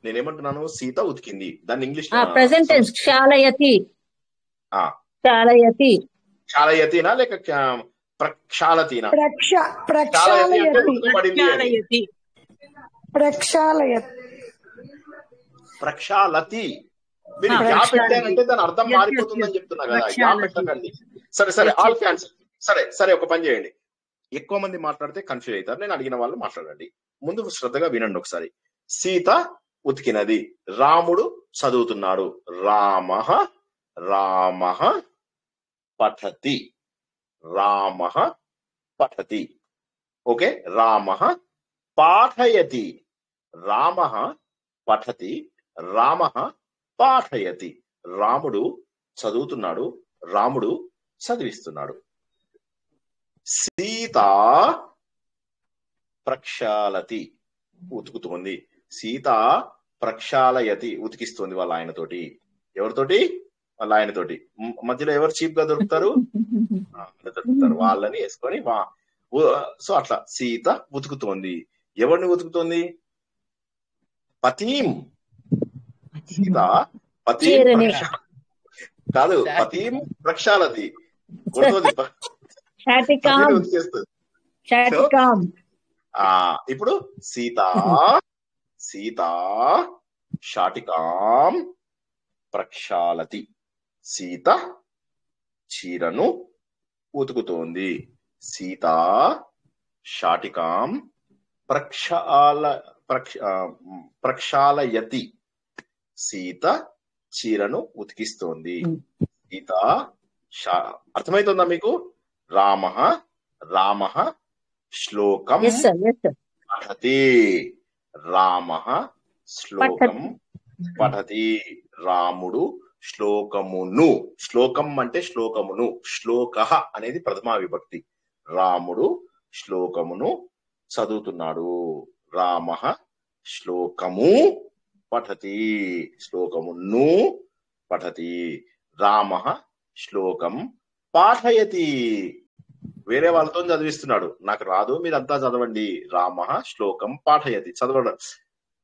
నేనేమంటున్నాను? సీత ఉతికింది. దాన్ని ఇంగ్లీష్ ప్రెజెంట్ టెన్స్ క్షాళయతి. క్షాళయతినా లేక ప్రక్షాళతినా? ప్రక్షాళతి. మీరు యా పెట్టారంటే దాని అర్థం మారిపోతుందని చెప్తున్నా కదా, యా పెట్టకండి. సరే ఆల్ ఫ్యాన్స్. సరే ఒక పని చేయండి. ఎక్కువ మంది మాట్లాడితే కన్ఫ్యూజ్ అవుతారు. నేను అడిగిన వాళ్ళు మాట్లాడండి. ముందు శ్రద్ధగా వినండి ఒకసారి. సీత ఉతికినది. రాముడు చదువుతున్నాడు. రామః పఠతి. ఓకే. రామః పాఠయతి. రామః పఠతి, రామః పాఠయతి. రాముడు చదువుతున్నాడు, రాముడు చదివిస్తున్నాడు. సీత ప్రక్షాళతి ఉతుకుతుంది. సీత ప్రక్షాళయతి ఉతికిస్తుంది వాళ్ళ ఆయనతోటి. ఎవరితోటి? వాళ్ళ ఆయనతోటి. మధ్యలో ఎవరు చీప్ గా దొరుకుతారు? వాళ్ళని వేసుకొని సో అట్లా సీత ఉతుకుతోంది. ఎవరిని ఉతుకుతోంది? పతీం. సీత పతీం కాదు, పతీం ప్రక్షాళతి కొడుతుంది. ఇప్పుడు సీత శాటికాం ప్రక్షాళతి. సీత చీరను ఉతుకుతోంది. సీత శాటికాం ప్రక్షాళయతి. సీత చీరను ఉతికిస్తోంది. సీత అర్థమవుతుందా మీకు? రామః శ్లోకం పఠతి. రామః శ్లోకం పఠతి. రాముడు శ్లోకమును. శ్లోకం అంటే శ్లోకమును. శ్లోకః అనేది ప్రథమా విభక్తి. రాముడు శ్లోకమును చదువుతున్నాడు. రామః శ్లోకము పఠతి. శ్లోకమును పఠతి. రామః శ్లోకం పాఠయతి. వేరే వాళ్ళతో చదివిస్తున్నాడు. నాకు రాదు, మీరంతా చదవండి. రామ శ్లోకం పాఠయతి, చదవడం.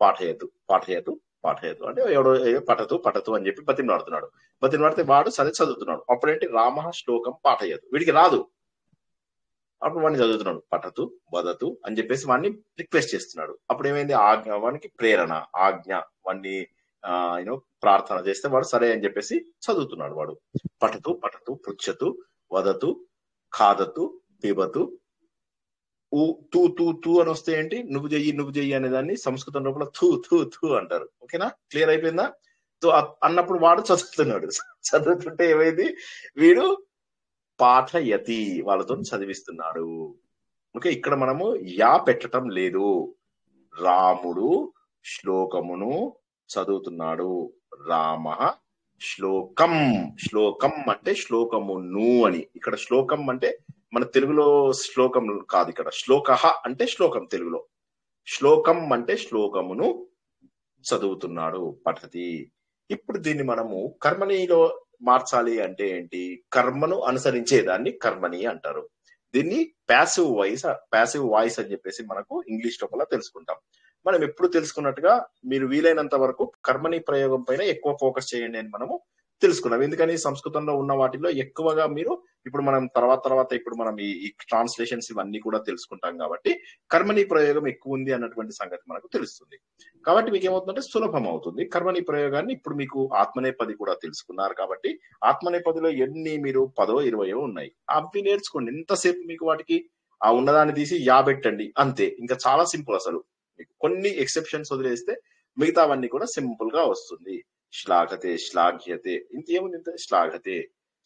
పాఠయతు పాఠయతు పాఠయతు అంటే ఎవడో పఠతు పఠతు అని చెప్పి బతిమలాడుతున్నాడు. బతిమలాడితే వాడు సరే చదువుతున్నాడు. అప్పుడేంటి రామ శ్లోకం పాఠయతు, వీడికి రాదు, అప్పుడు వాడిని చదువుతున్నాడు. పఠతు వదతు అని చెప్పేసి వాడిని రిక్వెస్ట్ చేస్తున్నాడు. అప్పుడు ఏమైంది, ఆజ్ఞ, వానికి ప్రేరణ, ఆజ్ఞ, వాడిని ప్రార్థన చేస్తే వాడు సరే అని చెప్పేసి చదువుతున్నాడు. వాడు పఠతు పఠతు పృచ్చతు వదతు ఖాదతు పిబతు. తూ తూ తూ అని వస్తే ఏంటి, నువ్వు చెయ్యి అనేదాన్ని సంస్కృతం లోపల థూ థూ థూ అంటారు. ఓకేనా, క్లియర్ అయిపోయిందా? సో అన్నప్పుడు వాడు చదువుతున్నాడు. చదువుతుంటే ఏమైంది, వీడు పాఠయతి, వాళ్ళతో చదివిస్తున్నాడు. ఓకే, ఇక్కడ మనము యా పెట్టడం లేదు. రాముడు శ్లోకమును చదువుతున్నాడు. రామ శ్లోకం, శ్లోకం అంటే శ్లోకమును అని. ఇక్కడ శ్లోకం అంటే మన తెలుగులో శ్లోకం కాదు, ఇక్కడ శ్లోక అంటే శ్లోకం తెలుగులో. శ్లోకం అంటే శ్లోకమును చదువుతున్నాడు, పఠతి. ఇప్పుడు దీన్ని మనము కర్మణిలో మార్చాలి అంటే ఏంటి, కర్మను అనుసరించేదాన్ని కర్మణి అంటారు. దీన్ని ప్యాసివ్ వాయిస్ అని చెప్పేసి మనకు ఇంగ్లీష్ లోపల తెలుసుకుంటాం. మనం ఎప్పుడు తెలుసుకున్నట్టుగా మీరు వీలైనంత వరకు కర్మణి ప్రయోగం పైన ఎక్కువ ఫోకస్ చేయండి అని మనము తెలుసుకున్నాం. ఎందుకని సంస్కృతంలో ఉన్న వాటిలో ఎక్కువగా మీరు ఇప్పుడు మనం తర్వాత ఇప్పుడు మనం ఈ ట్రాన్స్లేషన్స్ ఇవన్నీ కూడా తెలుసుకుంటాం కాబట్టి కర్మణి ప్రయోగం ఎక్కువ ఉంది అన్నటువంటి సంగతి మనకు తెలుస్తుంది. కాబట్టి మీకు ఏమవుతుందంటే సులభం అవుతుంది కర్మణి ప్రయోగాన్ని. ఇప్పుడు మీకు ఆత్మనేపది కూడా తెలుసుకున్నారు కాబట్టి ఆత్మనేపదిలో ఎన్ని మీరు 10 20 ఉన్నాయి, అవి నేర్చుకోండి. ఎంతసేపు మీకు వాటికి ఆ ఉన్నదాన్ని తీసి పెట్టండి అంతే. ఇంకా చాలా సింపుల్. అసలు మీకు కొన్ని ఎక్సెప్షన్స్ వదిలేస్తే మిగతావన్నీ కూడా సింపుల్ గా వస్తుంది. శ్లాఘతే శ్లాఘ్యతే, ఇంకేముంది ఇంత, శ్లాఘతే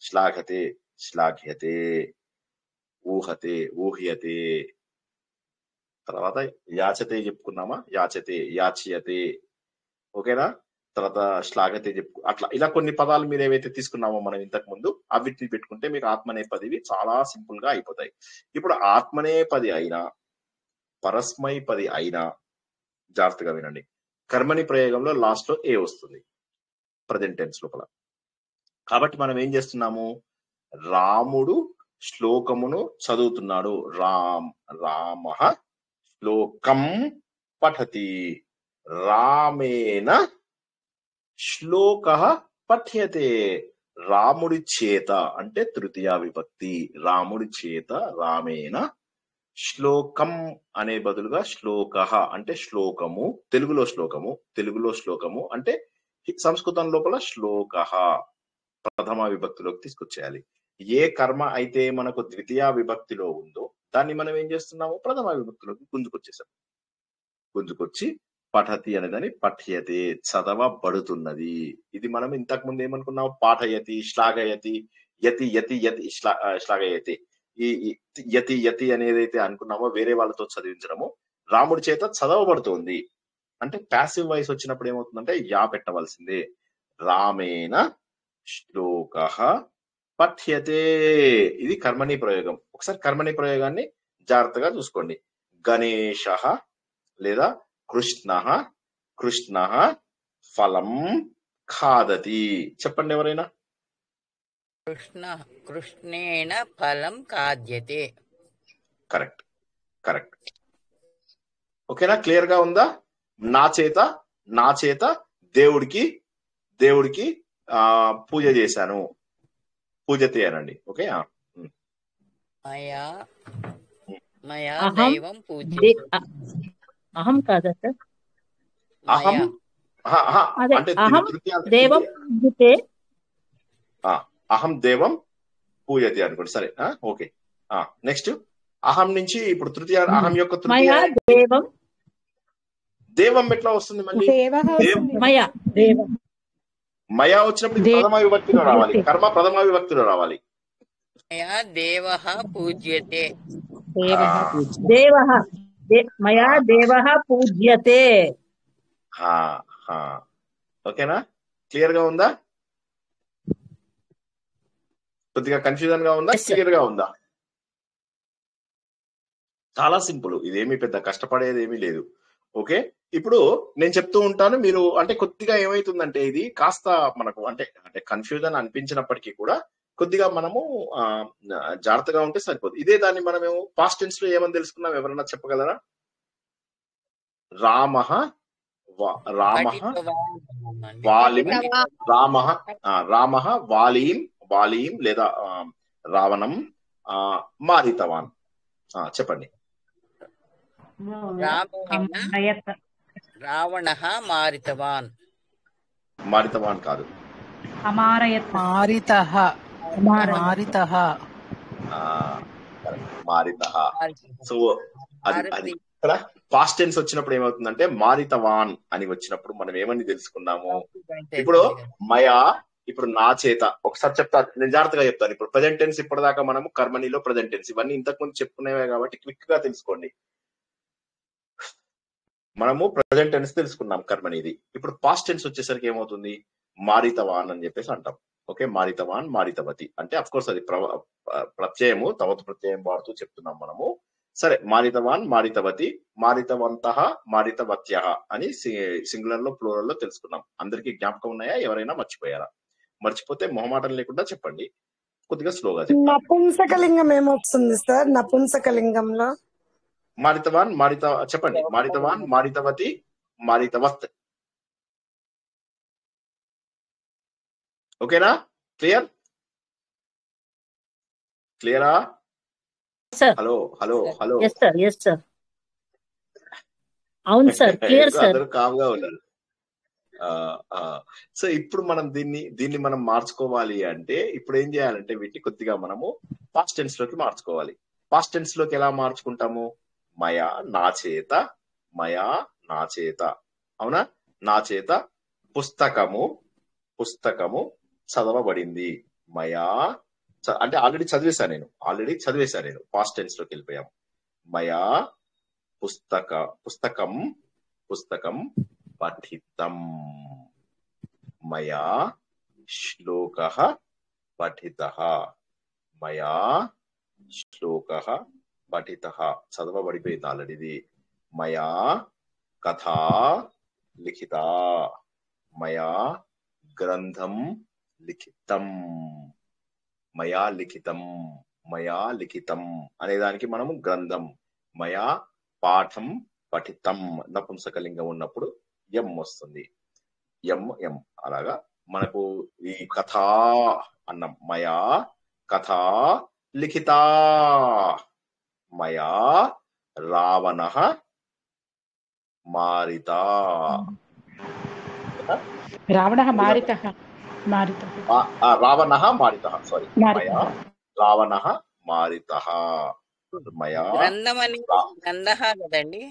శ్లాఘతే శ్లాఘ్యతే, ఊహతే ఊహ్యతే, తర్వాత యాచతే చెప్పుకున్నామా, యాచతే యాచ్యతే. ఓకేనా, తర్వాత శ్లాఘతే అట్లా ఇలా కొన్ని పదాలు మీరు ఏవైతే తీసుకున్నామో మనం ఇంతకు ముందు అవిటిని పెట్టుకుంటే మీకు ఆత్మనేపదివి చాలా సింపుల్ గా అయిపోతాయి. ఇప్పుడు ఆత్మనేపది అయినా పరస్మైపది అయినా జాగ్రత్తగా వినండి, కర్మణి ప్రయోగంలో లాస్ట్ లో ఏ వస్తుంది ప్రజెంట్ టెన్స్ లోపల. కాబట్టి మనం ఏం చేస్తున్నాము, రాముడు శ్లోకమును చదువుతున్నాడు. రామ శ్లోకం పఠతి, రామేణ శ్లోక పఠ్యతే. రాముడి చేత అంటే తృతీయ విభక్తి, రాముడి చేత, రామేణ శ్లోకం అనే బదులుగా శ్లోక అంటే శ్లోకము, తెలుగులో శ్లోకము అంటే సంస్కృతం లోపల శ్లోక ప్రథమ విభక్తిలోకి తీసుకొచ్చేయాలి. ఏ కర్మ అయితే మనకు ద్వితీయ విభక్తిలో ఉందో దాన్ని మనం ఏం చేస్తున్నాము, ప్రథమ విభక్తిలోకి గుంజుకొచ్చి పఠతి అనేదాన్ని పఠ్యతే, చదవబడుతున్నది. ఇది మనం ఇంతకు ముందు ఏమనుకున్నాము, పాఠయతి శ్లాఘయతి, యతి యతి యతి శ్లాఘయతి. ఈ యతి యతి అనేదైతే అనుకున్నామో వేరే వాళ్ళతో చదివించడము, రాముడి చేత చదవబడుతోంది అంటే ప్యాసివ్ వాయిస్ వచ్చినప్పుడు ఏమవుతుందంటే యా పెట్టవలసిందే. రామేణ శ్లోక పఠ్యతే, ఇది కర్మణి ప్రయోగం. ఒకసారి కర్మణి ప్రయోగాన్ని జాగ్రత్తగా చూసుకోండి. గణేశ లేదా కృష్ణ ఫలం ఖాదతి. చెప్పండి ఎవరైనా. కృష్ణేన ఫలం ఖాద్యతే. కరెక్ట్. ఓకేనా, క్లియర్ గా ఉందా? నా చేత దేవుడికి పూజ చేశాను, పూజతే అనండి. ఓకే, మయా దైవం పూజ్యతే. అహం కాదా సార్, అహం అంటే అహం దేవం పూజ్యతే, అహం దేవం పూజతే అనుకోండి. సరే, ఓకే. నెక్స్ట్ అహం నుంచి ఇప్పుడు తృతీయ, అహం యొక్క తృతీయ దేవం ఎట్లా వస్తుంది మళ్ళీ? మయా వచ్చినప్పుడు ప్రథమ విభక్తిలో రావాలి, కర్మ ప్రథమ విభక్తిలో రావాలి. మయా దేవః పూజ్యతే. మయా దేవః పూజ్యతే. ఓకేనా, క్లియర్ గా ఉందా? కొద్దిగా కన్ఫ్యూజన్ గా ఉందా, క్లియర్ గా ఉందా? చాలా సింపుల్, ఇదేమి పెద్ద కష్టపడేది ఏమీ లేదు. ఓకే, ఇప్పుడు నేను చెప్తూ ఉంటాను, మీరు అంటే కొద్దిగా ఏమైతుందంటే ఇది కాస్త మనకు అంటే కన్ఫ్యూజన్ అనిపించినప్పటికీ కూడా కొద్దిగా మనము జాగ్రత్తగా ఉంటే సరిపోదు. ఇదే దాన్ని మనమేమో పాస్ట్ టెన్స్ లో ఏమని తెలుసుకున్నాం, ఎవరన్నా చెప్పగలరా? రామః వాలిం, రామః వాలీం లేదా రావణం మారితవాన్. చెప్పండి. రావణః మారితవాన్. మారితవాన్ కాదు, మారితః. సో అది ఇక్కడ పాస్ట్ టెన్స్ వచ్చినప్పుడు ఏమవుతుందంటే మారితవాన్ అని వచ్చినప్పుడు మనం ఏమని తెలుసుకున్నాము? ఇప్పుడు మయా, ఇప్పుడు నా చేత, ఒకసారి చెప్తా, నేను జాగ్రత్తగా చెప్తాను. ఇప్పుడు ప్రజెంట్ టెన్స్ ఇప్పటిదాకా మనము కర్మనిలో ప్రజెంట్ టెన్స్ ఇవన్నీ ఇంతకు ముందు చెప్పుకునేవే కాబట్టి క్విక్ గా తెలుసుకోండి. మనము ప్రజెంట్ టెన్స్ తెలుసుకున్నాం కర్మనిది. ఇప్పుడు పాస్ట్ టెన్స్ వచ్చేసరికి ఏమవుతుంది? మారితవాన్ అని చెప్పేసి అంటాం. ఓకే, మారితవాన్ మారితవతి అంటే అఫ్ కోర్స్ అది ప్రత్యయము, తవతు ప్రత్యయం వాడుతూ చెప్తున్నాం మనము. సరే, మారితవాన్ మారితవతి, మారితవంతః మారితవత్యః అని సింగులర్ లో ప్లూరల్ లో తెలుసుకున్నాం. అందరికీ జ్ఞాపకం ఉన్నాయా? ఎవరైనా మర్చిపోయారా? మర్చిపోతే మొహమాటం లేకుండా చెప్పండి, కొద్దిగా స్లోగా చెప్పండి. నపుంసకలింగం ఏమొస్తుంది సార్? నపుంసకలింగంలో మారితవాన్ చెప్పండి. మారితవాన్ మారితవతి మారితవత్. ఓకేనా? క్లియరా? Hello hello hello. అవును సార్, క్లియర్ సార్. అందరూ కామ్గా ఉన్నారు. సో ఇప్పుడు మనం దీన్ని మనం మార్చుకోవాలి అంటే ఇప్పుడు ఏం చేయాలంటే వీటిని కొద్దిగా మనము పాస్ట్ టెన్స్ లోకి మార్చుకోవాలి. పాస్ట్ టెన్స్ లోకి ఎలా మార్చుకుంటాము? మయా నా చేత, మయా నా చేత, అవునా? నా చేత పుస్తకము చదవబడింది. మయా అంటే ఆల్రెడీ చదివేశా నేను పాస్ట్ టెన్స్ లోకి వెళ్ళిపోయాము. మయా పుస్తకం పఠితం, మయా శ్లోకః పఠితః, మయా శ్లోకః పఠితః చదవబడిపోయింది ఆల్రెడీ. మయా కథా లిఖిత, మయా గ్రంథం లిఖితం, మయా లిఖితం అనేదానికి మనము గ్రంథం, మయా పాఠం పఠితం నపుంసకలింగం ఉన్నప్పుడు ఎం వస్తుంది. ఎం అలాగా మనకు ఈ కథా అన్నం. మయా కథా లిఖిత, మయా రావణః మారిత. రావణః మారితః. రావణః మారితః, సారీ, మయా రావణః మారితః. మయా గ్రంథం అని గ్రంథః కదండి.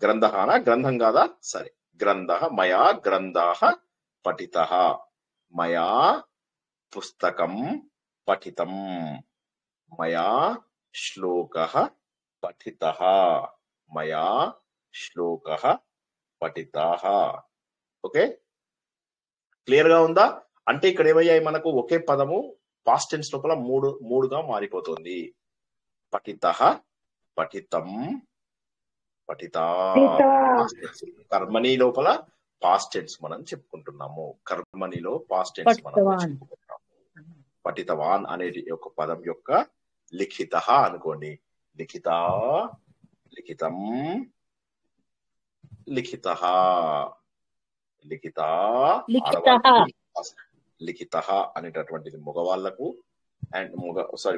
గ్రంథః గ్రంథం కాదా? సరే, గ్రంథః. మయా గ్రంథః పఠితః, మయా పుస్తకం పఠితం, మయా శ్లోకః పఠితః, మయా శ్లోకః పఠితః. ఓకే, క్లియర్ గా ఉందా? అంటే ఇక్కడ ఏమయ్యాయి మనకు ఒకే పదము పాస్ట్ టెన్స్ లోపల మూడుగా మారిపోతుంది. పఠితః, పఠితం, పఠిత. కర్మని లోపల పాస్ట్ టెన్స్ మనం చెప్పుకుంటున్నాము. కర్మనిలో పాస్ట్ టెన్స్ మనం చెప్పుకుంటున్నాము. పఠితవాన్ అనేది ఒక పదం యొక్క లిఖిత అనుకోండి. లిఖిత, లిఖితం, లిఖిత, లిఖిత లిఖిత అనేటటువంటిది మగవాళ్లకు అండ్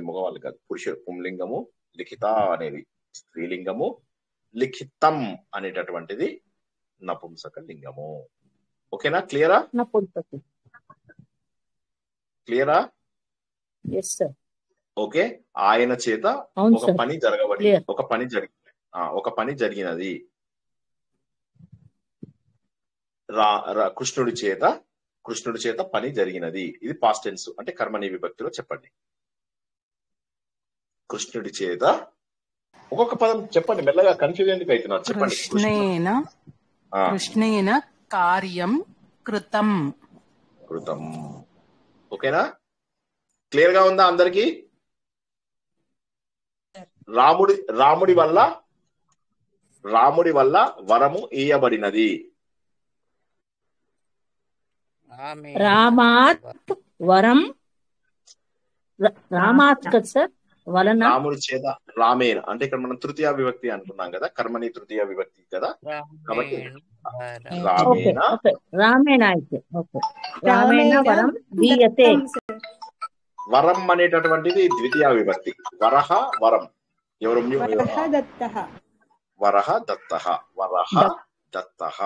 మగవాళ్ళు కాదు, పురుష పుంలింగము. లిఖిత అనేది స్త్రీలింగము. లిఖితం అనేటటువంటిది నపుంసక లింగము. ఓకేనా? క్లియరా? క్లియరా? ఓకే. ఆయన చేత ఒక పని జరిగినది. కృష్ణుడి చేత పని జరిగినది. ఇది పాస్ట్ టెన్స్ అంటే కర్మని విభక్తిలో చెప్పండి. కృష్ణుడి చేత ఒక్కొక్క పదం చెప్పండి, మెల్లగా కన్ఫ్యూజ్ ఎందుకు అవుతున్నారు చెప్పండి. కృష్ణేన కార్యం కృతం. ఓకేనా? క్లియర్ గా ఉందా అందరికి? రాముడి వల్ల వరము ఇయ్యబడినది. రామాత్ వరం రామాత్ కదా సార్, వలన రాముడి చేత రామేణ అంటే ఇక్కడ మనం తృతీయ విభక్తి అంటున్నాం కదా, కర్మని తృతీయ విభక్తి కదా, కాబట్టి ఓకే రామేణ ఓకే రామేణ అయితే ఓకే రామేణ రామేణ వరం దీయతే. దత్తం సార్. వరం అనేటటువంటిది ద్వితీయ విభక్తి. వరహ వరం, ఎవరు వరః దత్తః. వరహ దత్తః, వరహ దత్తః.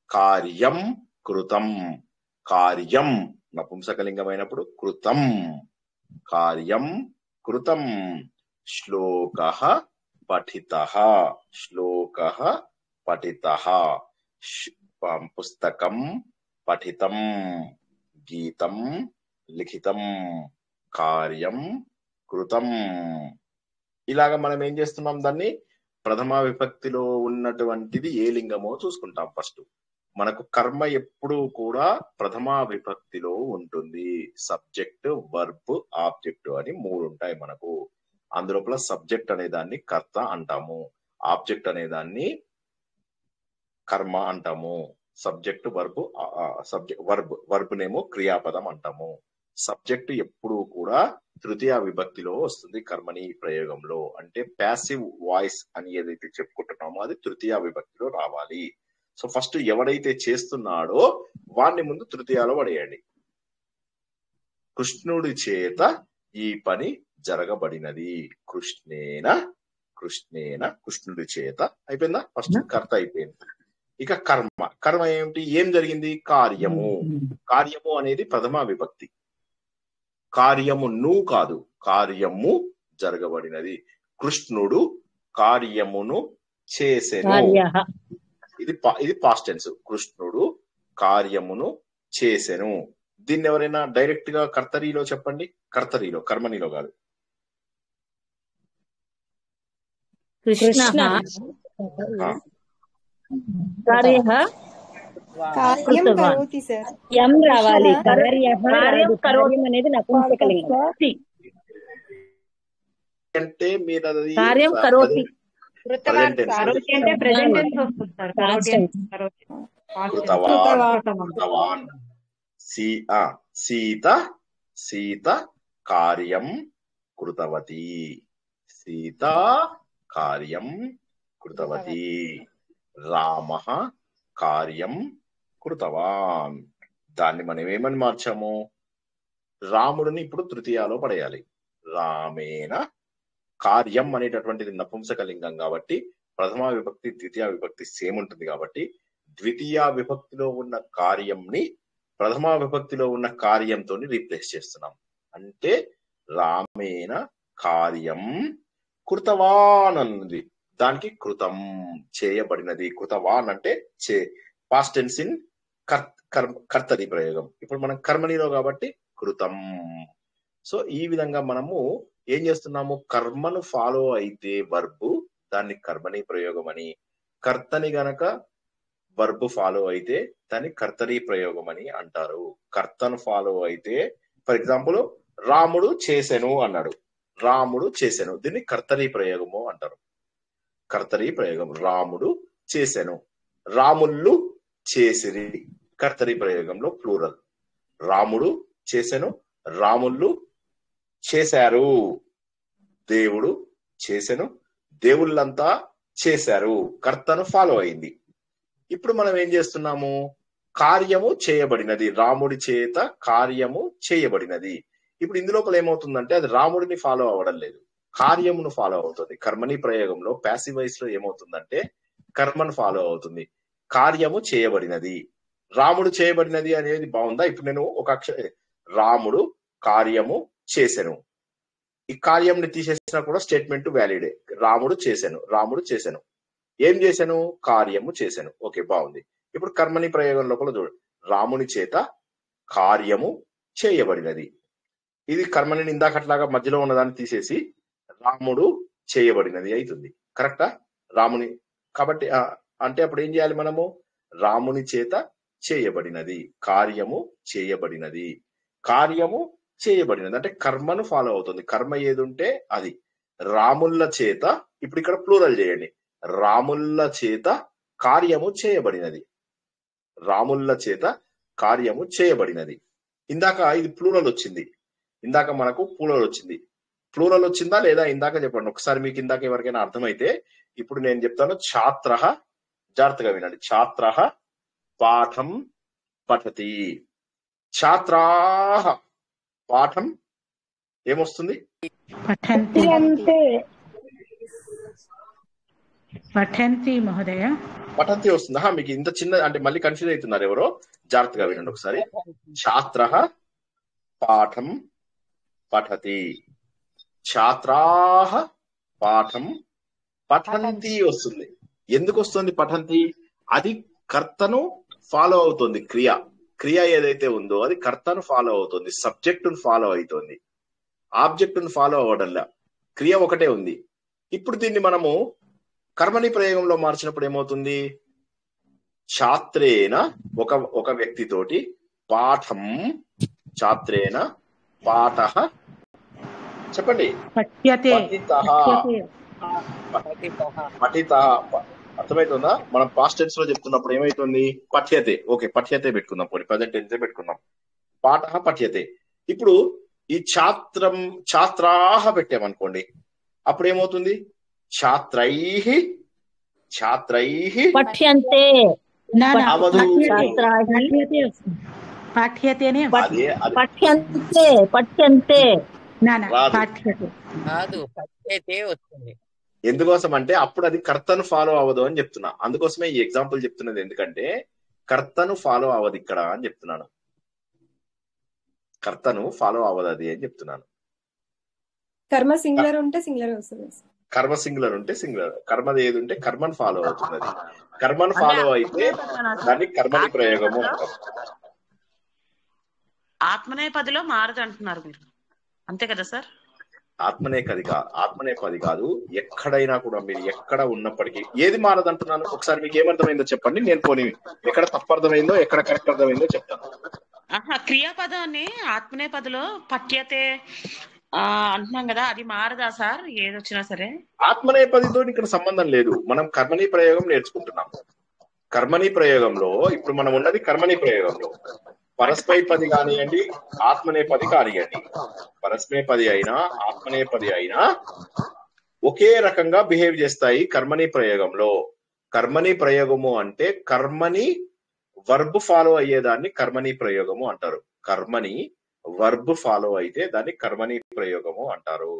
కార్యం కృతం, కార్యం నపుంసకలింగమైనప్పుడు కృతం, కార్యం కృతం. శ్లోకః పఠితః, శ్లోకః పఠితః. పుస్తకం పఠితం, గీతం లిఖితం, కార్యం కృతం. ఇలాగ మనం ఏం చేస్తున్నాం, దాన్ని ప్రథమ విభక్తిలో ఉన్నటువంటిది ఏ లింగమో చూసుకుంటాం. ఫస్ట్ మనకు కర్మ ఎప్పుడు కూడా ప్రథమ విభక్తిలో ఉంటుంది. సబ్జెక్ట్, వర్బ్, ఆబ్జెక్ట్ అని 3 ఉంటాయి మనకు. అందులోపల సబ్జెక్ట్ అనే దాన్ని కర్త అంటాము, ఆబ్జెక్ట్ అనే దాన్ని కర్మ అంటాము, సబ్జెక్ట్ వర్బ్ నేమో క్రియాపదం అంటాము. సబ్జెక్ట్ ఎప్పుడు కూడా తృతీయ విభక్తిలో వస్తుంది కర్మని ప్రయోగంలో. అంటే ప్యాసివ్ వాయిస్ అని ఏదైతే చెప్పుకుంటున్నామో అది తృతీయ విభక్తిలో రావాలి. సో ఫస్ట్ ఎవడైతే చేస్తున్నాడో వాడిని ముందు తృతీయాలో పడేయండి. కృష్ణుడి చేత ఈ పని జరగబడినది. కృష్ణేన, కృష్ణేన కృష్ణుడి చేత అయిపోయిందా, ఫస్ట్ కర్త అయిపోయింది. ఇక కర్మ, కర్మ ఏమిటి, ఏం జరిగింది, కార్యము. కార్యము అనేది ప్రథమ విభక్తి. కార్యము నువ్వు కాదు, కార్యము జరగబడినది. కృష్ణుడు కార్యమును చేసెను, కార్యః ఇది పాస్ట్ టెన్స్. కృష్ణుడు కార్యమును చేసెను. దీన్ని ఎవరైనా డైరెక్ట్ గా కర్తరీలో చెప్పండి, కర్తరీలో, కర్మనిలో కాదు. కృష్ణః ఆ, కార్యః కార్యం కృతవాన్. కరోతి సార్. యం రావాలి, కృష్ణः కార్యః కార్యం రాదు. కార్యం అనేది నపుంసకలింగం. అంటే మీరు అది కార్యం కరోతి, ప్రజెంట్ టెన్స్. కరోటి అంటే ప్రెసెంట్ టెన్స్ వస్తుంది సార్. కరోటి అంటే కరోటి. కృతవాన్, కృతవాన్. సీత, సీత కార్యం కృతవతి, సీత కార్యం కృతవతి. రామః కార్యం కృతవాన్. దాన్ని మనం ఏమని మార్చాము, రాముడిని ఇప్పుడు తృతీయాలో పడేయాలి. రామేణ, కార్యం అనేటటువంటిది నపుంసకలింగం కాబట్టి ప్రథమ విభక్తి ద్వితీయ విభక్తి సేమ్ ఉంటుంది కాబట్టి ద్వితీయ విభక్తిలో ఉన్న కార్యంని ప్రథమ విభక్తిలో ఉన్న కార్యంతో రీప్లేస్ చేస్తున్నాం. అంటే రామేణ కార్యం కృతవాన్ అన్నది, దానికి కృతం చేయబడినది. కృతవాన్ అంటే పాస్ట్ టెన్స్ ఇన్ కర్తరి ప్రయోగం. ఇప్పుడు మనం కర్మనిలో కాబట్టి కృతం. సో ఈ విధంగా మనము ఏం చేస్తున్నాము, కర్మను ఫాలో అయితే వర్బు, దాన్ని కర్మని ప్రయోగం అని, కర్తని గనక వర్బు ఫాలో అయితే దాన్ని కర్తరి ప్రయోగం అని అంటారు. కర్తను ఫాలో అయితే, ఫర్ ఎగ్జాంపుల్ రాముడు చేసెను అన్నాడు, రాముడు చేసెను, దీన్ని కర్తరి ప్రయోగము అంటారు. కర్తరి ప్రయోగం. రాముడు చేసెను, రాముళ్ళు చేసిరి, కర్తరి ప్రయోగంలో ప్లూరల్. రాముడు చేసెను, రాముళ్ళు చేశారు, దేవుడు చేసెను, దేవుళ్ళంతా చేశారు, కర్తను ఫాలో అయింది. ఇప్పుడు మనం ఏం చేస్తున్నాము, కార్యము చేయబడినది, రాముడి చేత కార్యము చేయబడినది. ఇప్పుడు ఇందులోపల ఏమవుతుందంటే అది రాముడిని ఫాలో అవ్వడం లేదు, కార్యమును ఫాలో అవుతుంది. కర్మని ప్రయోగంలో ప్యాసివ్ వాయిస్ లో ఏమవుతుందంటే కర్మను ఫాలో అవుతుంది. కార్యము చేయబడినది, రాముడు చేయబడినది అనేది బాగుందా. ఇప్పుడు నేను ఒక రాముడు కార్యము చేసెను, ఈ కార్యంని తీసేసినా కూడా స్టేట్మెంట్ వ్యాలిడే. రాముడు చేశాను, రాముడు చేశాను, ఏం చేశాను, కార్యము చేశాను. ఓకే, బాగుంది. ఇప్పుడు కర్మని ప్రయోగం లోపల చూడండి, రాముని చేత కార్యము చేయబడినది. ఇది కర్మని ఇందాకట్లాగా మధ్యలో ఉన్నదాన్ని తీసేసి రాముడు చేయబడినది అవుతుంది. కరెక్టా, రాముని కాబట్టి అంటే అప్పుడు ఏం చేయాలి మనము, రాముని చేత చేయబడినది, కార్యము చేయబడినది, కార్యము చేయబడినది అంటే కర్మను ఫాలో అవుతుంది. కర్మ ఏది ఉంటే అది. రాముళ్ళ చేత, ఇప్పుడు ఇక్కడ ప్లూరల్ చేయండి, రాముళ్ళ చేత కార్యము చేయబడినది, రాముళ్ళ చేత కార్యము చేయబడినది. ఇందాక ఇది ప్లూరల్ వచ్చింది, ఇందాక మనకు ప్లూరల్ వచ్చింది. ప్లూరల్ వచ్చిందా లేదా ఇందాక చెప్పండి ఒకసారి. మీకు ఇందాక ఎవరికైనా అర్థమైతే ఇప్పుడు నేను చెప్తాను. ఛాత్రః, జాగ్రత్తగా వినండి. ఛాత్రః పాఠం పఠతి. ఛాత్రాః పాఠం ఏమొస్తుంది? పఠంతి పఠంతి మహోదయ. పఠంతి వస్తుందా? మీకు ఇంత చిన్న అంటే మళ్ళీ కన్ఫ్యూజ్ అవుతున్నారు ఎవరో. జాగ్రత్తగా వినండి ఒకసారి. ఛాత్రః పాఠం పఠతి. ఛాత్రాః పాఠం పఠంతి వస్తుంది. ఎందుకు వస్తుంది పఠంతి? అది కర్తను ఫాలో అవుతుంది. క్రియ ఏదైతే ఉందో అది కర్తను ఫాలో అవుతుంది, సబ్జెక్టును ఫాలో అవుతుంది, ఆబ్జెక్టును ఫాలో అవ్వడంలా. క్రియ ఒకటే ఉంది. ఇప్పుడు దీన్ని మనము కర్మని ప్రయోగంలో మార్చినప్పుడు ఏమవుతుంది? ఛాత్రేన ఒక వ్యక్తితోటి పాఠం, ఛాత్రేన పాఠః చెప్పండి. పఠ్యతే పఠితః అర్థమవుతుందా? మనం పాస్ట్ టెన్స్ లో చెప్తున్నప్పుడు ఏమైతుంది? పఠ్యతే. ఓకే, పఠ్యతే పెట్టుకుందాం. పోనీ ప్రజెంట్ టెన్సే పెట్టుకుందాం. పాఠః పఠ్యతే. ఇప్పుడు ఈ ఛాత్రాః పెట్టామనుకోండి, అప్పుడు ఏమవుతుంది? ఛాత్రైః పఠ్యంతే. పాఠ్యతేనే పఠ్యంతే పఠ్యంతే కాదు, పఠ్యతే వస్తుంది. ఎందుకోసం అంటే అప్పుడు అది కర్తను ఫాలో అవ్వదు అని చెప్తున్నా. అందుకోసమే ఈ ఎగ్జాంపుల్ చెప్తున్నది. ఎందుకంటే కర్తను ఫాలో అవ్వదు ఇక్కడ అని చెప్తున్నాను. కర్తను ఫాలో అవ్వదు అది అని చెప్తున్నాను. కర్మ సింగులర్ ఉంటే సింగులర్ వస్తుంది. కర్మ సింగులర్ ఉంటే సింగులర్. కర్మది ఏది ఉంటే కర్మను ఫాలో అవుతున్నది. కర్మను ఫాలో అయితే దాన్ని కర్మని ప్రయోగము అంటారు. ఆత్మనేపదిలో మారదు అంటున్నారు మీరు, అంతే కదా సార్? ఆత్మనేపది కాదు. ఎక్కడైనా కూడా మీరు ఎక్కడ ఉన్నప్పటికీ ఏది మారదంటున్నాను. ఒకసారి మీకు ఏమర్థమైందో చెప్పండి. నేను పోనీ ఎక్కడ తప్పు అర్థమైందో ఎక్కడ కరెక్ట్ అర్థమైందో చెప్తాను. క్రియాపదాన్ని ఆత్మనేపదిలో పఠ్యతే అంటున్నాం కదా, అది మారదా సార్ ఏదొచ్చినా సరే? ఆత్మనేపదితో ఇక్కడ సంబంధం లేదు. మనం కర్మని ప్రయోగం నేర్చుకుంటున్నాం. కర్మని ప్రయోగంలో ఇప్పుడు మనం ఉన్నది కర్మని ప్రయోగంలో. పరస్మైపది కానివ్వండి, ఆత్మనేపది కానివ్వండి, పరస్మైపది అయినా ఆత్మనేపది అయినా ఒకే రకంగా బిహేవ్ చేస్తాయి కర్మని ప్రయోగంలో. కర్మని ప్రయోగము అంటే కర్మని వర్బ్ ఫాలో అయ్యేదాన్ని కర్మని ప్రయోగము అంటారు. కర్మని వర్బ్ ఫాలో అయితే దాన్ని కర్మని ప్రయోగము అంటారు.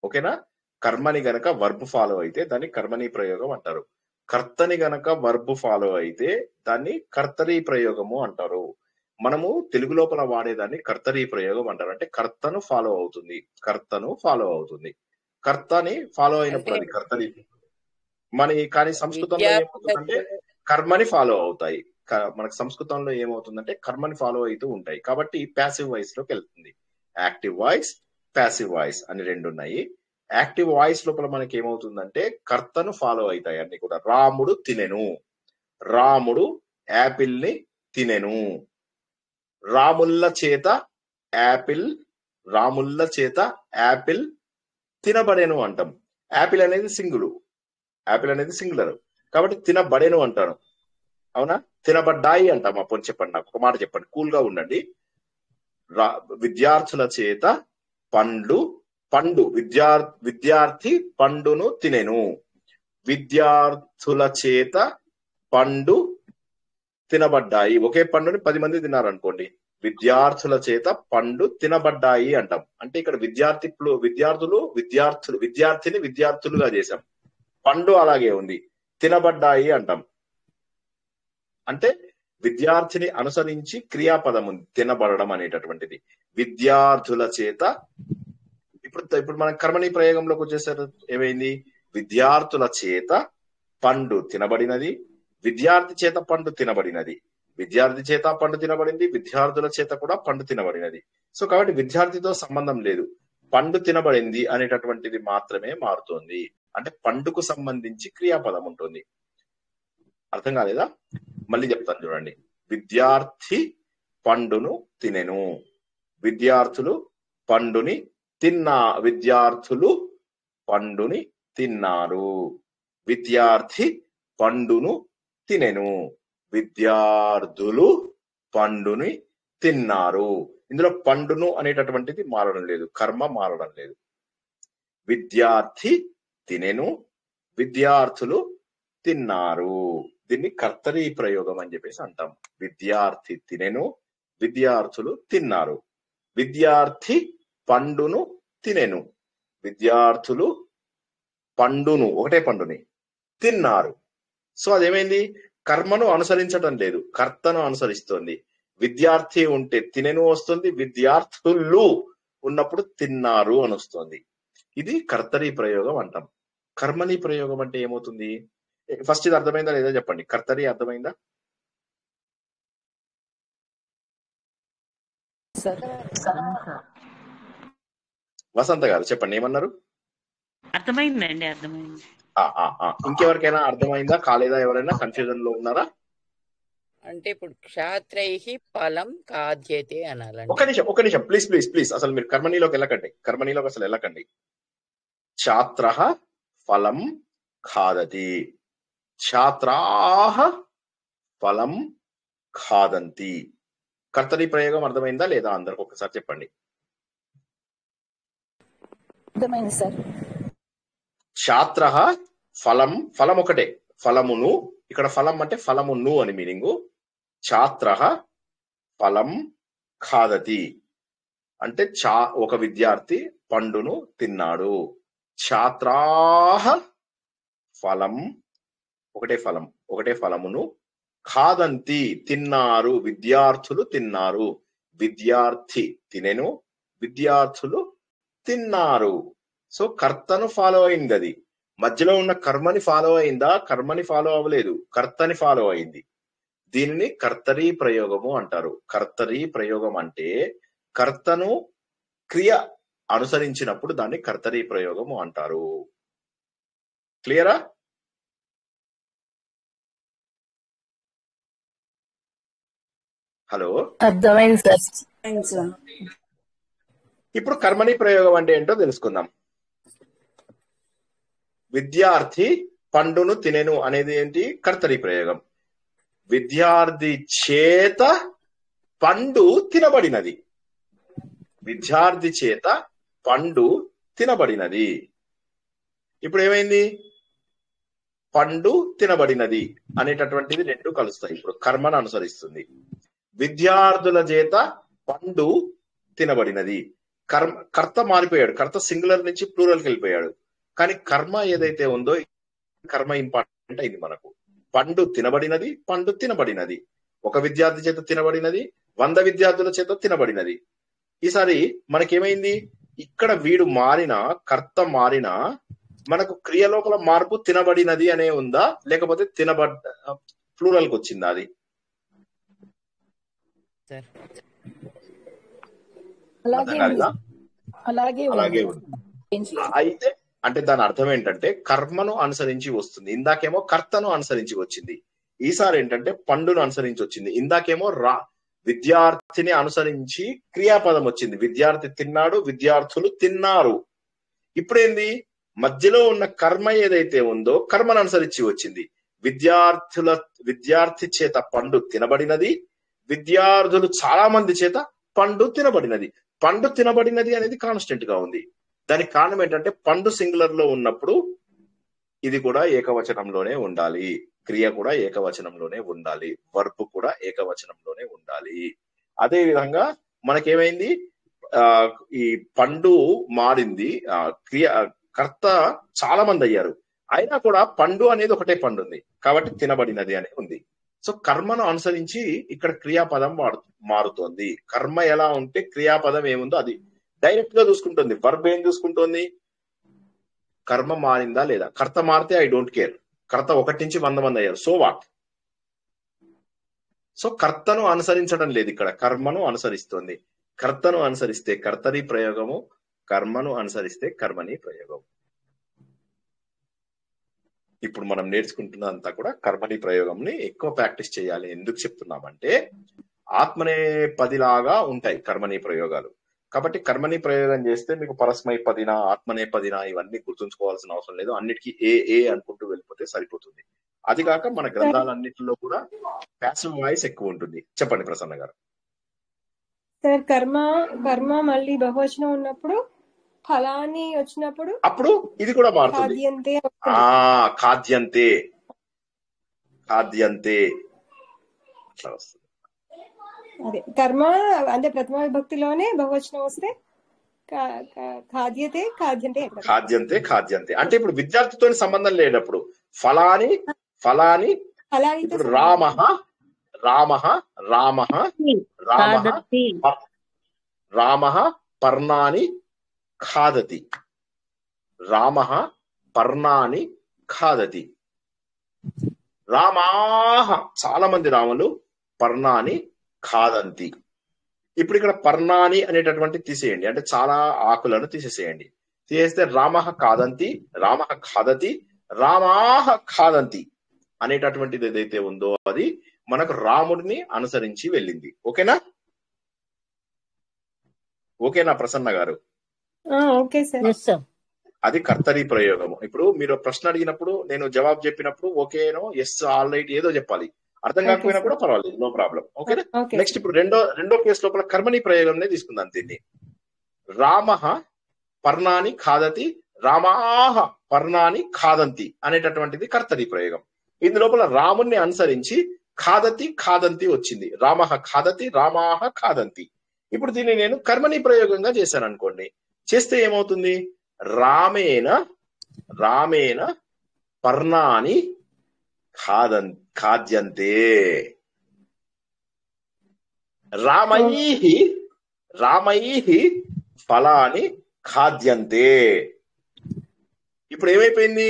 ఓకేనా? కర్మని గనక వర్బ్ ఫాలో అయితే దాన్ని కర్మని ప్రయోగం అంటారు. కర్తని గనక వర్బ్ ఫాలో అయితే దాన్ని కర్తరీ ప్రయోగము అంటారు. మనము తెలుగు లోపల వాడేదాన్ని కర్తరీ ప్రయోగం అంటారు. అంటే కర్తను ఫాలో అవుతుంది. కర్తని ఫాలో అయినప్పుడు అది కర్తరీ. కానీ సంస్కృతంలో ఏమవుతుందంటే కర్మని ఫాలో అవుతాయి. మనకు సంస్కృతంలో ఏమవుతుందంటే కర్మని ఫాలో అవుతూ ఉంటాయి. కాబట్టి ప్యాసివ్ వాయిస్ లోకి వెళ్తుంది. యాక్టివ్ వాయిస్, ప్యాసివ్ వాయిస్ అని రెండు ఉన్నాయి. యాక్టివ్ వాయిస్ లోపల మనకి ఏమవుతుందంటే కర్తను ఫాలో అవుతాయి అన్ని కూడా. రాముడు తినెను, రాముడు యాపిల్ ని తినెను. రాముల్ల చేత యాపిల్ తినబడేను అంటాం. యాపిల్ అనేది సింగులర్ కాబట్టి తినబడేను అంటాను. అవునా? తినబడ్డాయి అంటాం. అప్పుడు చెప్పండి, నాకు ఒక మాట చెప్పండి, కూల్ గా ఉండండి. విద్యార్థుల చేత విద్యార్థి పండును తినెను. విద్యార్థుల చేత పండు తినబడ్డాయి. ఒకే పండుని 10 మంది తిన్నారు అనుకోండి, విద్యార్థుల చేత పండు తినబడ్డాయి అంటాం. అంటే ఇక్కడ విద్యార్థిని విద్యార్థులుగా చేశాం. పండు అలాగే ఉంది, తినబడ్డాయి అంటాం. అంటే విద్యార్థిని అనుసరించి క్రియాపదం ఉంది, తినబడడం అనేటటువంటిది. విద్యార్థుల చేత ఇప్పుడు మనం కర్మని ప్రయోగంలోకి వచ్చేసరి ఏమైంది? విద్యార్థుల చేత పండు తినబడినది, విద్యార్థి చేత పండు తినబడినది, విద్యార్థి చేత పండు తినబడింది, విద్యార్థుల చేత కూడా పండు తినబడినది. సో కాబట్టి విద్యార్థితో సంబంధం లేదు, పండు తినబడింది అనేటటువంటిది మాత్రమే మారుతోంది. అంటే పండుకు సంబంధించి క్రియాపదం ఉంటుంది. అర్థం కాలేదా? మళ్ళీ చెప్తాను చూడండి. విద్యార్థి పండును తినెను, విద్యార్థులు పండుని తిన్నారు, విద్యార్థి పండును తినెను, విద్యార్థులు పండుని తిన్నారు. ఇందులో పండును అనేటటువంటిది మారడం లేదు, కర్మ మారడం లేదు. విద్యార్థి తినెను, విద్యార్థులు తిన్నారు. దీన్ని కర్తరీ ప్రయోగం అని చెప్పేసి అంటాం. విద్యార్థి తినెను, విద్యార్థులు తిన్నారు. విద్యార్థి పండును తినెను, విద్యార్థులు పండును ఒకటే పండుని తిన్నారు. సో అదేమైంది, కర్మను అనుసరించడం లేదు, కర్తను అనుసరిస్తోంది. విద్యార్థి ఉంటే తినెను వస్తుంది, విద్యార్థులు ఉన్నప్పుడు తిన్నారు అని వస్తుంది. ఇది కర్తరీ ప్రయోగం అంటాం. కర్మని ప్రయోగం అంటే ఏమవుతుంది? ఫస్ట్ ఇది అర్థమైందా లేదా చెప్పండి. కర్తరీ అర్థమైందా? వసంత గారు చెప్పండి, ఏమన్నారు? అర్థమైందండి, అర్థమైంది. ఇంకెవరికైనా అర్థమైందా, కాలేదా? ఎవరైనా కన్ఫ్యూజన్ లో ఉన్నారా? అంటే ఇప్పుడు క్షాత్రైహి ఫలం ఖాద్యతే అనాలండి. ఒక నిమిషం ప్లీజ్ ప్లీజ్ ప్లీజ్. అసలు మీరు కర్మణిలోకి వెళ్ళకండి, కర్మణిలోకి అసలు వెళ్ళకండి. ఛాత్రః ఫలం ఖాదతి, ఛాత్రాః ఫలం ఖాదంతి. కర్తరీ ప్రయోగం అర్థమైందా లేదా? అందరికి ఒకసారి చెప్పండి. అర్థమైంది సార్. ఛాత్రః ఫలం, ఫలం ఒకటే, ఫలమును. ఇక్కడ ఫలం అంటే ఫలమును అని మీనింగు. ఛాత్రః ఫలం ఖాదతి అంటే ఒక విద్యార్థి పండును తిన్నాడు. ఛాత్రాః ఫలం ఒకటే ఫలం, ఒకటే ఫలమును. ఖాదంతి తిన్నారు, విద్యార్థులు తిన్నారు. విద్యార్థి తినెను, విద్యార్థులు తిన్నారు. సో కర్తను ఫాలో అయింది. అది మధ్యలో ఉన్న కర్మని ఫాలో అయిందా? కర్మని ఫాలో అవ్వలేదు, కర్తని ఫాలో అయింది. దీనిని కర్తరీ ప్రయోగము అంటారు. కర్తరీ ప్రయోగం అంటే కర్తను క్రియ అనుసరించినప్పుడు దాన్ని కర్తరీ ప్రయోగము అంటారు. క్లియరా? హలో, అర్థమైంది సార్. ఇప్పుడు కర్మణి ప్రయోగం అంటే ఏంటో తెలుసుకుందాం. విద్యార్థి పండును తినెను అనేది ఏంటి? కర్తరీ ప్రయోగం. విద్యార్థి చేత పండు తినబడినది, విద్యార్థి చేత పండు తినబడినది. ఇప్పుడు ఏమైంది? పండు తినబడినది అనేటటువంటిది రెండు కలుస్తాయి. ఇప్పుడు కర్మను అనుసరిస్తుంది. విద్యార్థుల చేత పండు తినబడినది. కర్త మారిపోయాడు, కర్త సింగులర్ నుంచి ప్లూరల్కి వెళ్ళిపోయాడు. కానీ కర్మ ఏదైతే ఉందో కర్మ ఇంపార్టెంట్ అయింది మనకు. పండు తినబడినది, పండు తినబడినది. ఒక విద్యార్థి చేత తినబడినది, 100 విద్యార్థుల చేత తినబడినది. ఈసారి మనకేమైంది? ఇక్కడ వీడు మారినా, కర్త మారినా మనకు క్రియ లోపల మార్పు తినబడినది అనే ఉందా, లేకపోతే ప్లూరల్కి వచ్చిందా? అది అలాగే ఉంది. అయితే అంటే దాని అర్థం ఏంటంటే కర్మను అనుసరించి వస్తుంది. ఇందాకేమో కర్తను అనుసరించి వచ్చింది, ఈసారి ఏంటంటే పండును అనుసరించి వచ్చింది. ఇందాకేమో విద్యార్థిని అనుసరించి క్రియాపదం వచ్చింది. విద్యార్థి తిన్నాడు, విద్యార్థులు తిన్నారు. ఇప్పుడేంది? మధ్యలో ఉన్న కర్మ ఏదైతే ఉందో కర్మను అనుసరించి వచ్చింది. విద్యార్థి చేత పండు తినబడినది, విద్యార్థులు చాలా మంది చేత పండు తినబడినది. పండు తినబడినది అనేది కాన్స్టెంట్ గా ఉంది. దానికి కారణం ఏంటంటే పండు సింగులర్ లో ఉన్నప్పుడు ఇది కూడా ఏకవచనంలోనే ఉండాలి, క్రియ కూడా ఏకవచనంలోనే ఉండాలి, వర్బ్ కూడా ఏకవచనంలోనే ఉండాలి. అదే విధంగా మనకేమైంది? ఈ పండు మారింది, కర్త చాలా మంది అయ్యారు, అయినా కూడా పండు అనేది ఒకటే పండు ఉంది కాబట్టి తినబడినది అని ఉంది. సో కర్మను అనుసరించి ఇక్కడ క్రియాపదం మారుతోంది. కర్మ ఎలా ఉంటే క్రియాపదం ఏముందో అది డైరెక్ట్ గా చూసుకుంటుంది. వర్బ్ ఏం చూసుకుంటుంది? కర్మ మారిందా లేదా. కర్త మారితే ఐ డోంట్ కేర్, కర్త 1 నుంచి 100 మంది అయ్యారు, సో వాట్. సో కర్తను అనుసరించడం లేదు, ఇక్కడ కర్మను అనుసరిస్తుంది. కర్తను అనుసరిస్తే కర్తరీ ప్రయోగము, కర్మను అనుసరిస్తే కర్మని ప్రయోగం. ఇప్పుడు మనం నేర్చుకుంటున్నంతా కూడా కర్మని ప్రయోగంని ఎక్కువ ప్రాక్టీస్ చేయాలి. ఎందుకు చెప్తున్నామంటే ఆత్మనేపదిలాగా ఉంటాయి కర్మని ప్రయోగాలు. కాబట్టి కర్మని ప్రయోగం చేస్తే మీకు పరస్మైపదిన, ఆత్మనేపదిన ఇవన్నీ గుర్తుంచుకోవాల్సిన అవసరం లేదు. అన్నిటికీ ఏ అనుకుంటూ వెళ్ళిపోతే సరిపోతుంది. అది కాక మన గ్రంథాలన్నిటిలో కూడా ప్యాసివ్ వాయిస్ ఎక్కువ ఉంటుంది. చెప్పండి ప్రసన్న గారు. సార్ కర్మ కర్మ మళ్ళీ బహువచనం ఉన్నప్పుడు ఫలాన్ని వచ్చినప్పుడు అప్పుడు ఇది కూడా మారుతుంది. ఖాద్యంతే ఖాద్యంతే ఖాద్యంతే అట్లా వస్తుంది. అదే కర్మ అంటే ప్రథమ విభక్తిలోనే బహువచనం వస్తే ఖాద్యతే ఖాద్యంతే ఖాద్యంతే ఖాద్యంతే అంటే ఇప్పుడు విద్యార్థితో సంబంధం లేనప్పుడు ఫలాని ఫలాని ఇప్పుడు రామః రామః రామః రామః రామః పర్ణాని ఖాదతి రామః పర్ణాని ఖాదతి రామాహ చాలా మంది రాములు పర్ణాని ఖాదంతి. ఇప్పుడు ఇక్కడ పర్ణాని అనేటటువంటి తీసేయండి, అంటే చాలా ఆకులను తీసేసేయండి. తీసేస్తే రామః ఖాదంతి రామః ఖాదతి రామాహ ఖాదంతి అనేటటువంటిది ఏదైతే ఉందో అది మనకు రాముడిని అనుసరించి వెళ్ళింది. ఓకేనా? ఓకేనా ప్రసన్న గారు? Okay sir. అది కర్తరి ప్రయోగము. ఇప్పుడు మీరు ప్రశ్న అడిగినప్పుడు నేను జవాబు చెప్పినప్పుడు ఓకేనో ఎస్ ఆల్ రైట్ ఏదో చెప్పాలి. అర్థం కాకపోయినా కూడా పర్వాలేదు, నో ప్రాబ్లం. ఓకేనా? నెక్స్ట్ ఇప్పుడు రెండో కేసు లోపల కర్మని ప్రయోగంనే తీసుకుందాం. దీన్ని రామః పర్ణాని ఖాదతి రామాహ పర్ణాని ఖాదంతి అనేటటువంటిది కర్తరి ప్రయోగం. ఇందు లోపల రాముణ్ణి అనుసరించి ఖాదతి ఖాదంతి వచ్చింది. రామః ఖాదతి రామాహ ఖాదంతి. ఇప్పుడు దీన్ని నేను కర్మని ప్రయోగంగా చేశాను అనుకోండి. చేస్తే ఏమవుతుంది? రామేణ రామేణ పర్ణాని ఖాద్యంతే రామైః రామైః ఫలాని ఖాద్యంతే. ఇప్పుడు ఏమైపోయింది?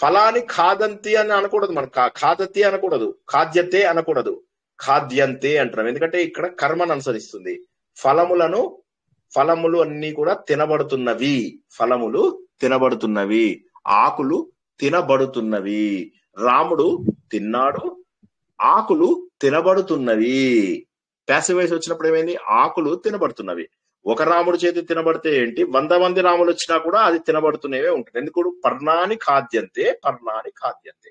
ఫలాని ఖాదంతి అని అనకూడదు, మనం ఖాదతి అనకూడదు, ఖాద్యతే అనకూడదు, ఖాద్యంతే అంటున్నాం. ఎందుకంటే ఇక్కడ కర్మను అనుసరిస్తుంది. ఫలములు అన్ని కూడా తినబడుతున్నవి, ఫలములు తినబడుతున్నవి, ఆకులు తినబడుతున్నవి. రాముడు తిన్నాడు, ఆకులు తినబడుతున్నవి. ప్యాసివ్ వాయిస్ వచ్చినప్పుడు ఏమైంది? ఆకులు తినబడుతున్నవి. ఒక రాముడు చేతి తినబడితే ఏంటి, 100 మంది రాములు వచ్చినా కూడా అది తినబడుతున్నవే ఉంటుంది. ఎందుకు? పర్ణాని ఖాద్యంతే పర్ణాని ఖాద్యంతే.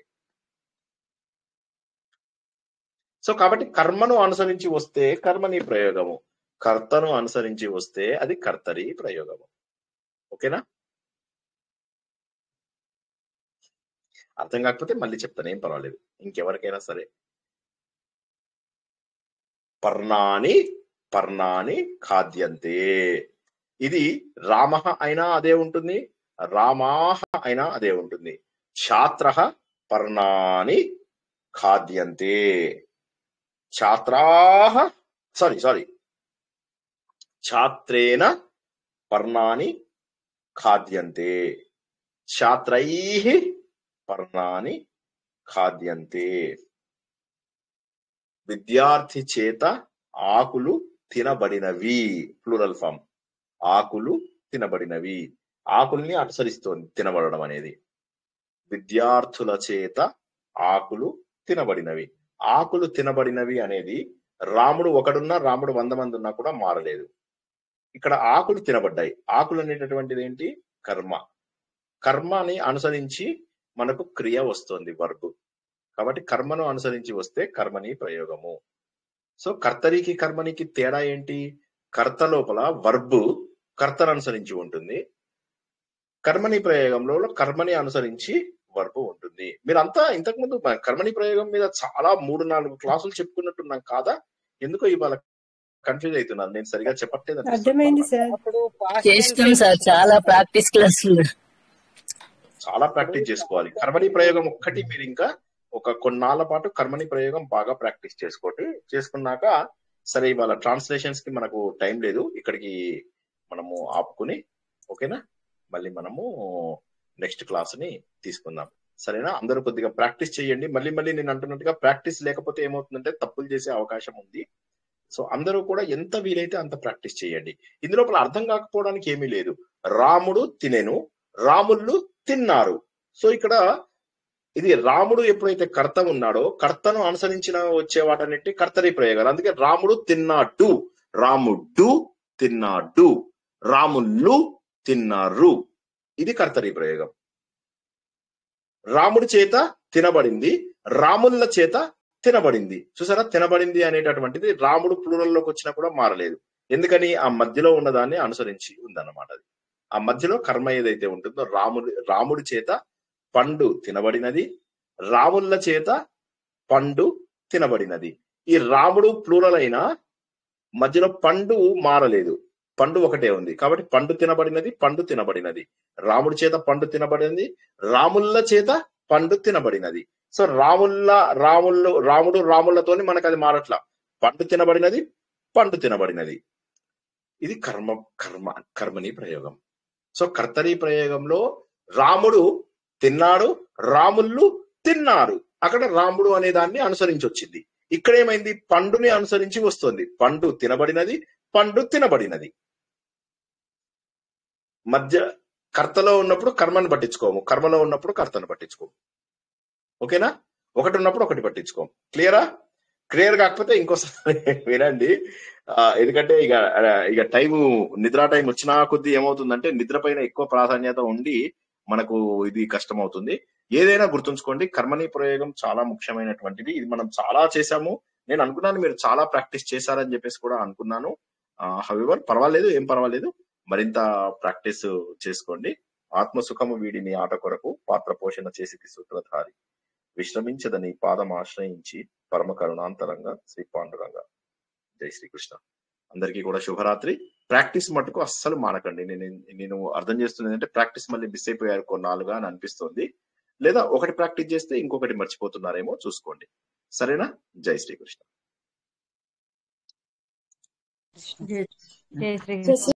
సో కాబట్టి కర్మను అనుసరించి వస్తే కర్మని ప్రయోగము, కర్తను అనుసరించి వస్తే అది కర్తరి ప్రయోగము. ఓకేనా? అర్థం కాకపోతే మళ్ళీ చెప్తాను, ఏం పర్వాలేదు. ఇంకెవరికైనా సరే పర్ణాని పర్ణాని ఖాద్యంతే. ఇది రామః అయినా అదే ఉంటుంది, రామాహ అయినా అదే ఉంటుంది. ఛాత్రః పర్ణాని ఖాద్యంతే ఛాత్రాః సారీ ఛాత్రేణ పర్ణాని ఖాద్యంతే ఛాత్రైః పర్ణాని ఖాద్యంతే. విద్యార్థి చేత ఆకులు తినబడినవి, ప్లూరల్ ఫామ్. ఆకులు తినబడినవి, ఆకుల్ని అనుసరిస్తోంది తినబడడం అనేది. విద్యార్థుల చేత ఆకులు తినబడినవి. ఆకులు తినబడినవి అనేది రాముడు ఒకడున్నా రాముడు 100 మంది ఉన్నా కూడా మారలేదు. ఇక్కడ ఆకులు తినబడ్డాయి. ఆకులు అనేటటువంటిది ఏంటి? కర్మ. కర్మని అనుసరించి మనకు క్రియ వస్తుంది, వర్బ్. కాబట్టి కర్మను అనుసరించి వస్తే కర్మని ప్రయోగము. సో కర్తరికి కర్మనికి తేడా ఏంటి? కర్త లోపల వర్బ్ కర్తను అనుసరించి ఉంటుంది, కర్మని ప్రయోగంలో కర్మని అనుసరించి వర్బ్ ఉంటుంది. మీరంతా ఇంతకుముందు కర్మని ప్రయోగం మీద చాలా 3-4 క్లాసులు చెప్పుకున్నట్టున్నాం కాదా? ఎందుకో ఇవాళ కన్ఫ్యూజ్ అవుతున్నాను, నేను సరిగా చెప్పట్లేదు. అర్థమైంది సార్. చేస్తాం సార్, చాలా ప్రాక్టీస్ క్లాసులు, చాలా ప్రాక్టీస్ చేసుకోవాలి. కర్మని ప్రయోగం ఒక్కటి మీరు ఇంకా ఒక కొన్నాళ్ళ పాటు కర్మని ప్రయోగం బాగా ప్రాక్టీస్ చేసుకోండి. చేసుకున్నాక సరే ఇవాళ ట్రాన్స్లేషన్స్ కి మనకు టైం లేదు, ఇక్కడికి మనము ఆపుకుని ఓకేనా, మళ్ళీ మనము నెక్స్ట్ క్లాస్ ని తీసుకుందాం. సరేనా? అందరూ కొద్దిగా ప్రాక్టీస్ చేయండి. మళ్ళీ నేను అంటున్నట్టుగా ప్రాక్టీస్ లేకపోతే ఏమవుతుందంటే తప్పులు చేసే అవకాశం ఉంది. సో అందరూ కూడా ఎంత వీలైతే అంత ప్రాక్టీస్ చేయండి. ఇందులో అర్థం కాకపోవడానికి ఏమీ లేదు. రాముడు తినెను, రాముళ్ళు తిన్నారు. సో ఇక్కడ ఇది రాముడు ఎప్పుడైతే కర్త ఉన్నాడో కర్తను అనుసరించిన వచ్చే వాటన్నిటి కర్తరి ప్రయోగాలు. అందుకే రాముడు తిన్నాడు, రాముడు తిన్నాడు, రాముళ్ళు తిన్నారు, ఇది కర్తరి ప్రయోగం. రాముడి చేత తినబడింది, రాముళ్ళ చేత తినబడింది. చూసారా? తినబడింది అనేటటువంటిది రాముడు ప్లూరల్లోకి వచ్చినా కూడా మారలేదు. ఎందుకని ఆ మధ్యలో ఉన్నదాన్ని అనుసరించి ఉందన్నమాట. అది ఆ మధ్యలో కర్మ ఏదైతే ఉంటుందో రాముడి చేత పండు తినబడినది, రాముల చేత పండు తినబడినది. ఈ రాముడు ప్లూరల్ అయినా మధ్యలో పండు మారలేదు, పండు ఒకటే ఉంది కాబట్టి పండు తినబడినది, పండు తినబడినది. రాముడి చేత పండు తినబడినది, రాముల చేత పండు తినబడినది. సో రాముడు రాములతోని మనకు అది మారట్లా, పండు తినబడినది, పండు తినబడినది. ఇది కర్మని ప్రయోగం. సో కర్తరి ప్రయోగంలో రాముడు తిన్నాడు, రాముళ్ళు తిన్నారు. అక్కడ రాముడు అనే దాన్ని అనుసరించి వచ్చింది. ఇక్కడ ఏమైంది? పండుని అనుసరించి వస్తుంది. పండు తినబడినది, పండు తినబడినది. మధ్య కర్తలో ఉన్నప్పుడు కర్మను పట్టించుకోము, కర్మలో ఉన్నప్పుడు కర్తను పట్టించుకోము. ఓకేనా? ఒకటి ఉన్నప్పుడు ఒకటి పట్టించుకోము. క్లియర్ కాకపోతే ఇంకోసారి వినండి. ఎందుకంటే ఇక టైము నిద్ర టైం వచ్చినా కొద్దీ ఏమవుతుందంటే నిద్ర పైన ఎక్కువ ప్రాధాన్యత ఉండి మనకు ఇది కష్టం అవుతుంది. ఏదైనా గుర్తుంచుకోండి, కర్మని ప్రయోగం చాలా ముఖ్యమైనటువంటిది. ఇది మనం చాలా చేశాము. నేను అనుకున్నాను మీరు చాలా ప్రాక్టీస్ చేశారని చెప్పేసి కూడా అనుకున్నాను. హవెవర్ పర్వాలేదు, ఏం పర్వాలేదు, మరింత ప్రాక్టీస్ చేసుకోండి. ఆత్మసుఖము వీడిని ఆట కొరకు పాత్ర పోషణ చేసి సూత్రధారి విశ్రమించదని పాదం ఆశ్రయించి పరమ కరుణాంతరంగా శ్రీ పాండురంగ. జై శ్రీకృష్ణ. అందరికీ కూడా శుభరాత్రి. ప్రాక్టీస్ మటుకు అస్సలు మానకండి. నేను అర్థం చేస్తుంది ఏంటంటే ప్రాక్టీస్ మళ్ళీ మిస్ అయిపోయారు కొన్నాళ్ళుగా అని అనిపిస్తుంది, లేదా ఒకటి ప్రాక్టీస్ చేస్తే ఇంకొకటి మర్చిపోతున్నారేమో చూసుకోండి. సరేనా? జై శ్రీకృష్ణ. జై శ్రీ